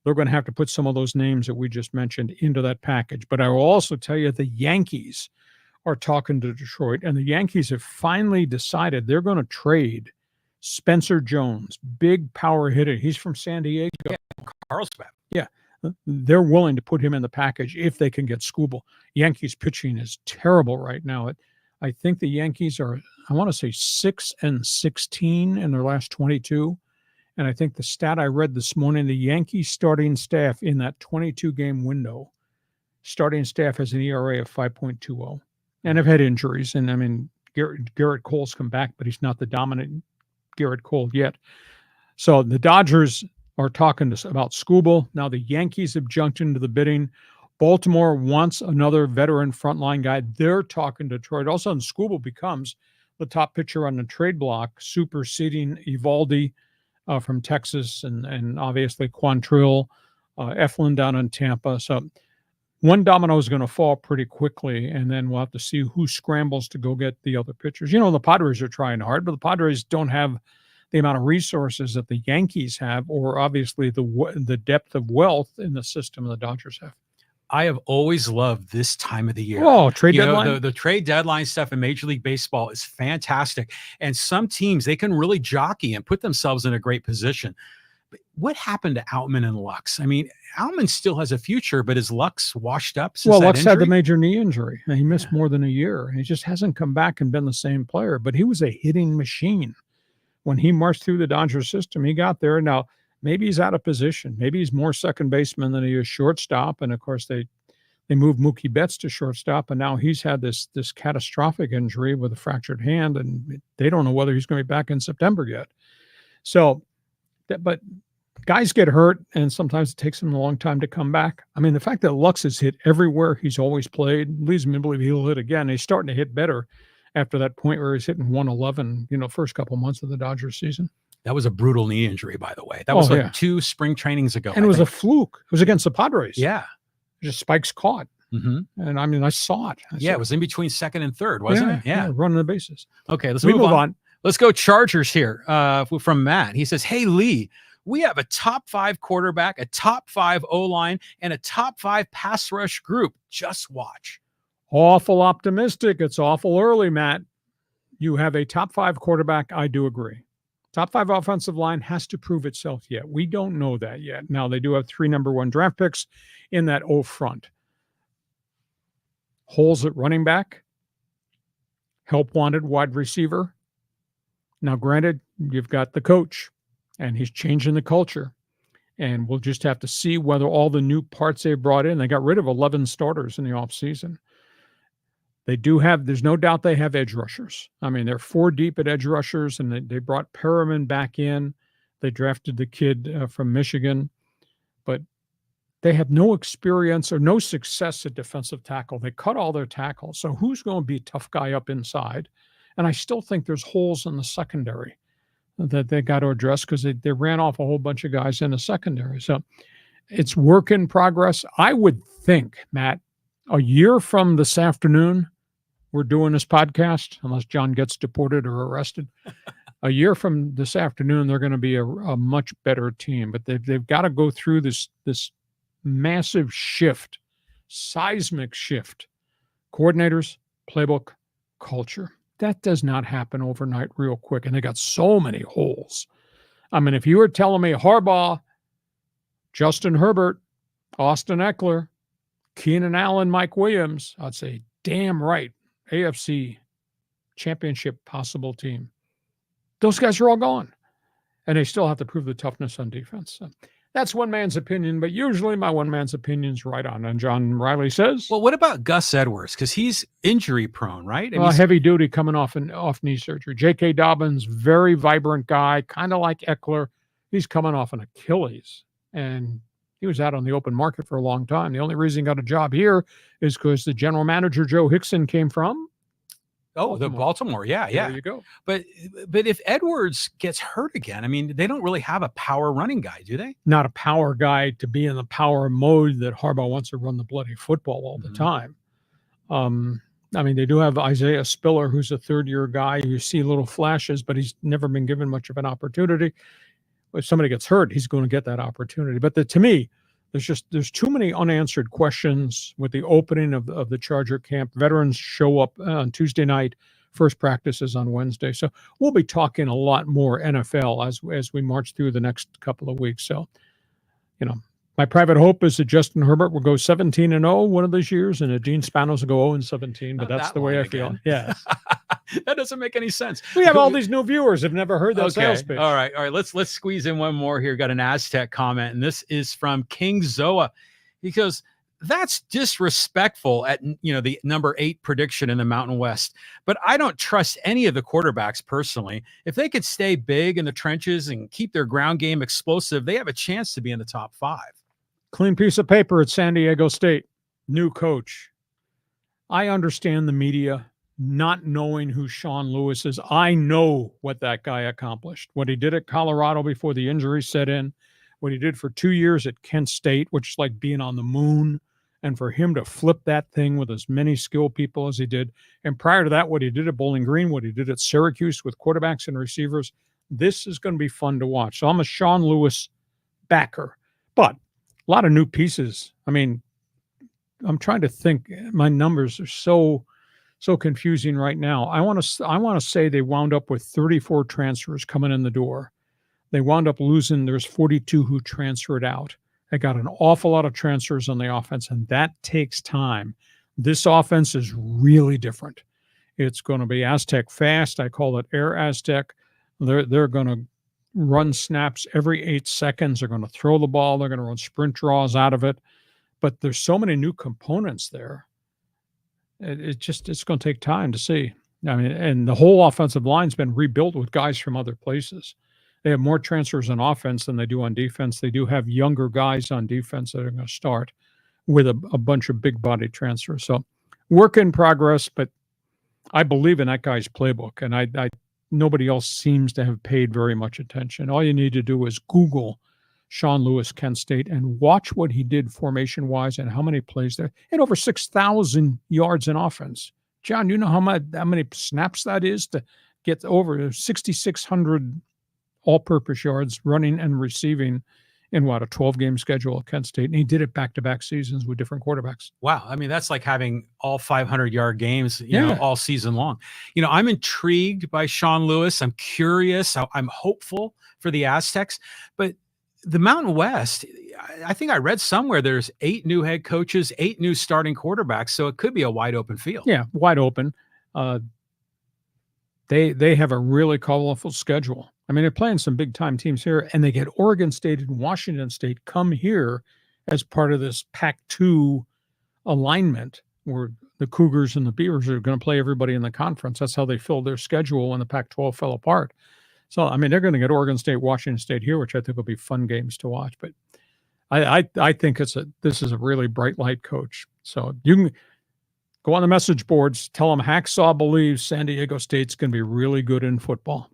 they're going to have to put some of those names that we just mentioned into that package. But I will also tell you the Yankees are talking to Detroit, and the Yankees have finally decided they're going to trade Spencer Jones, big power hitter. He's from San Diego. Yeah, Carlsbad. Yeah, they're willing to put him in the package if they can get Skubal. Yankees pitching is terrible right now. I think the Yankees are, I want to say 6-16 in their last 22. And I think the stat I read this morning, the Yankees starting staff in that 22-game window, starting staff has an ERA of 5.20. And have had injuries. And I mean, Garrett Cole's come back, but he's not the dominant Garrett Cole yet. So the Dodgers are talking to us about Skubal. Now the Yankees have jumped into the bidding. Baltimore wants another veteran frontline guy. They're talking to Detroit. All of a sudden, Skubal becomes the top pitcher on the trade block, superseding Eovaldi from Texas and obviously Quantrill, Eflin down in Tampa. So one domino is going to fall pretty quickly, and then we'll have to see who scrambles to go get the other pitchers. You know, the Padres are trying hard, but the Padres don't have the amount of resources that the Yankees have, or obviously the depth of wealth in the system the Dodgers have. I have always loved this time of the year. Oh, trade deadline. The trade deadline stuff in Major League Baseball is fantastic. And some teams, they can really jockey and put themselves in a great position. But what happened to Outman and Lux? I mean, Outman still has a future, but is Lux washed up since that Lux injury? had the major knee injury, and he missed more than a year. And he just hasn't come back and been the same player. But he was a hitting machine. When he marched through the Dodgers system, he got there. Now, maybe he's out of position. Maybe he's more second baseman than he is shortstop. And, of course, they moved Mookie Betts to shortstop, and now he's had this catastrophic injury with a fractured hand, and they don't know whether he's going to be back in September yet. So, but guys get hurt, and sometimes it takes them a long time to come back. I mean, the fact that Lux has hit everywhere he's always played leads me to believe he'll hit again. He's starting to hit better after that point where he's hitting 111, first couple months of the Dodgers season. That was a brutal knee injury, by the way. That was 2 spring trainings ago. And it was a fluke. It was against the Padres. Yeah. Just spikes caught. And I mean, I saw it. It was in between second and third, wasn't it? Yeah. Running the bases. Okay, let's move on. Let's go Chargers here from Matt. He says, hey, Lee, we have a top 5 quarterback, a top 5 O-line, and a top 5 pass rush group. Just watch. Awful optimistic. It's awful early, Matt. You have a top 5 quarterback. I do agree. Top 5 offensive line has to prove itself yet. We don't know that yet. Now, they do have 3 number 1 draft picks in that O front. Holes at running back. Help wanted wide receiver. Now, granted, you've got the coach, and he's changing the culture. And we'll just have to see whether all the new parts they brought in, they got rid of 11 starters in the offseason. They do have, there's no doubt they have edge rushers. I mean, they're 4 deep at edge rushers, and they brought Perriman back in. They drafted the kid from Michigan, but they have no experience or no success at defensive tackle. They cut all their tackles. So who's going to be a tough guy up inside? And I still think there's holes in the secondary that they got to address because they ran off a whole bunch of guys in the secondary. So it's work in progress. I would think, Matt, a year from this afternoon, we're doing this podcast, unless John gets deported or arrested. A year from this afternoon, they're going to be a much better team. But they've got to go through this massive shift, seismic shift. Coordinators, playbook, culture. That does not happen overnight real quick. And they got so many holes. I mean, if you were telling me Harbaugh, Justin Herbert, Austin Eckler, Keenan Allen, Mike Williams, I'd say, damn right. AFC championship possible team. Those guys are all gone. And they still have to prove the toughness on defense. So that's one man's opinion, but usually my one man's opinion's right on. And John Riley says, well, what about Gus Edwards? Because he's injury prone, right? Heavy duty coming off knee surgery. J.K. Dobbins, very vibrant guy, kind of like Eckler. He's coming off an Achilles. And he was out on the open market for a long time. The only reason he got a job here is because the general manager, Joe Hickson, came from Baltimore. Yeah. There you go. But if Edwards gets hurt again, I mean, they don't really have a power running guy, do they? Not a power guy to be in the power mode that Harbaugh wants to run the bloody football all the time. I mean, they do have Isaiah Spiller, who's a third-year guy. You see little flashes, but he's never been given much of an opportunity. If somebody gets hurt, he's going to get that opportunity. But to me, there's too many unanswered questions with the opening of the Charger camp. Veterans show up on Tuesday night. First practice is on Wednesday. So we'll be talking a lot more NFL as we march through the next couple of weeks. So, my private hope is that Justin Herbert will go 17-0 one of these years, and that Gene Spanos will go 0-17. But that's the way I feel. Yeah. That doesn't make any sense. We have all these new viewers who've never heard that sales pitch. All right. Let's squeeze in one more here. Got an Aztec comment, and this is from King Zoa. He goes, that's disrespectful at the number 8 prediction in the Mountain West. But I don't trust any of the quarterbacks personally. If they could stay big in the trenches and keep their ground game explosive, they have a chance to be in the top 5. Clean piece of paper at San Diego State. New coach. I understand the media not knowing who Sean Lewis is. I know what that guy accomplished. What he did at Colorado before the injury set in. What he did for 2 years at Kent State, which is like being on the moon. And for him to flip that thing with as many skilled people as he did. And prior to that, what he did at Bowling Green, what he did at Syracuse with quarterbacks and receivers. This is going to be fun to watch. So I'm a Sean Lewis backer. But a lot of new pieces. I mean, I'm trying to think. My numbers are so confusing right now. I want to say they wound up with 34 transfers coming in the door. They wound up losing. There's 42 who transferred out. They got an awful lot of transfers on the offense, and that takes time. This offense is really different. It's going to be Aztec fast. I call it Air Aztec. They're going to run snaps every 8 seconds. They're going to throw the ball. They're going to run sprint draws out of it. But there's so many new components there. It's going to take time to see. I mean, and the whole offensive line's been rebuilt with guys from other places. They have more transfers on offense than they do on defense. They do have younger guys on defense that are going to start with a bunch of big body transfers. So work in progress, but I believe in that guy's playbook, and I nobody else seems to have paid very much attention. All you need to do is Google Sean Lewis, Kent State, and watch what he did formation-wise and how many plays there. He had over 6,000 yards in offense. John, you know how many snaps that is to get over 6,600 all-purpose yards running and receiving in a 12-game schedule at Kent State. And he did it back-to-back seasons with different quarterbacks. Wow. I mean, that's like having all 500-yard games, you know, all season long. You know, I'm intrigued by Sean Lewis. I'm curious. I'm hopeful for the Aztecs. But the Mountain West, I think I read somewhere there's 8 new head coaches, 8 new starting quarterbacks. So it could be a wide open field. Yeah, wide open. They have a really colorful schedule. I mean, they're playing some big-time teams here, and they get Oregon State and Washington State come here as part of this Pac-2 alignment where the Cougars and the Beavers are going to play everybody in the conference. That's how they filled their schedule when the Pac-12 fell apart. So, I mean, they're going to get Oregon State, Washington State here, which I think will be fun games to watch. But I think this is a really bright light coach. So you can go on the message boards, tell them Hacksaw believes San Diego State's going to be really good in football.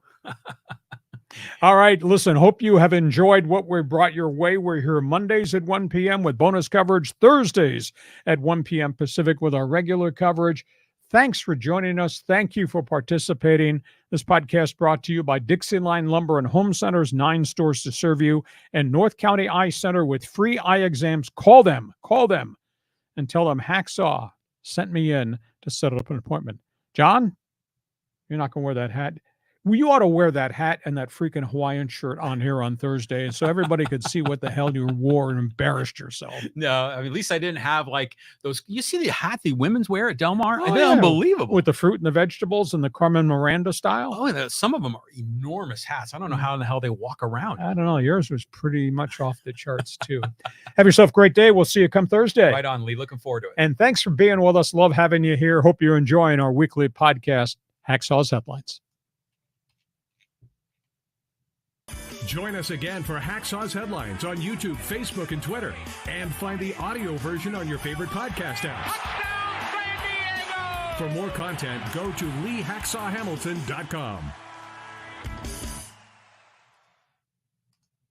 All right, listen, hope you have enjoyed what we brought your way. We're here Mondays at 1 p.m. with bonus coverage, Thursdays at 1 p.m. Pacific with our regular coverage. Thanks for joining us. Thank you for participating. This podcast brought to you by DIXIELINE Lumber and Home Centers, 9 stores to serve you, and North County Eye Center with free eye exams. Call them, and tell them Hacksaw sent me in to set up an appointment. John, you're not going to wear that hat. Well, you ought to wear that hat and that freaking Hawaiian shirt on here on Thursday so everybody could see what the hell you wore and embarrassed yourself. No, I mean, at least I didn't have like those. You see the hat the women's wear at Del Mar? Oh, They're unbelievable. With the fruit and the vegetables and the Carmen Miranda style. Oh, some of them are enormous hats. I don't know how in the hell they walk around. I don't know. Yours was pretty much off the charts, too. Have yourself a great day. We'll see you come Thursday. Right on, Lee. Looking forward to it. And thanks for being with us. Love having you here. Hope you're enjoying our weekly podcast, Hacksaw's Headlines. Join us again for Hacksaw's Headlines on YouTube, Facebook, and Twitter. And find the audio version on your favorite podcast apps. For more content, go to LeeHacksawHamilton.com.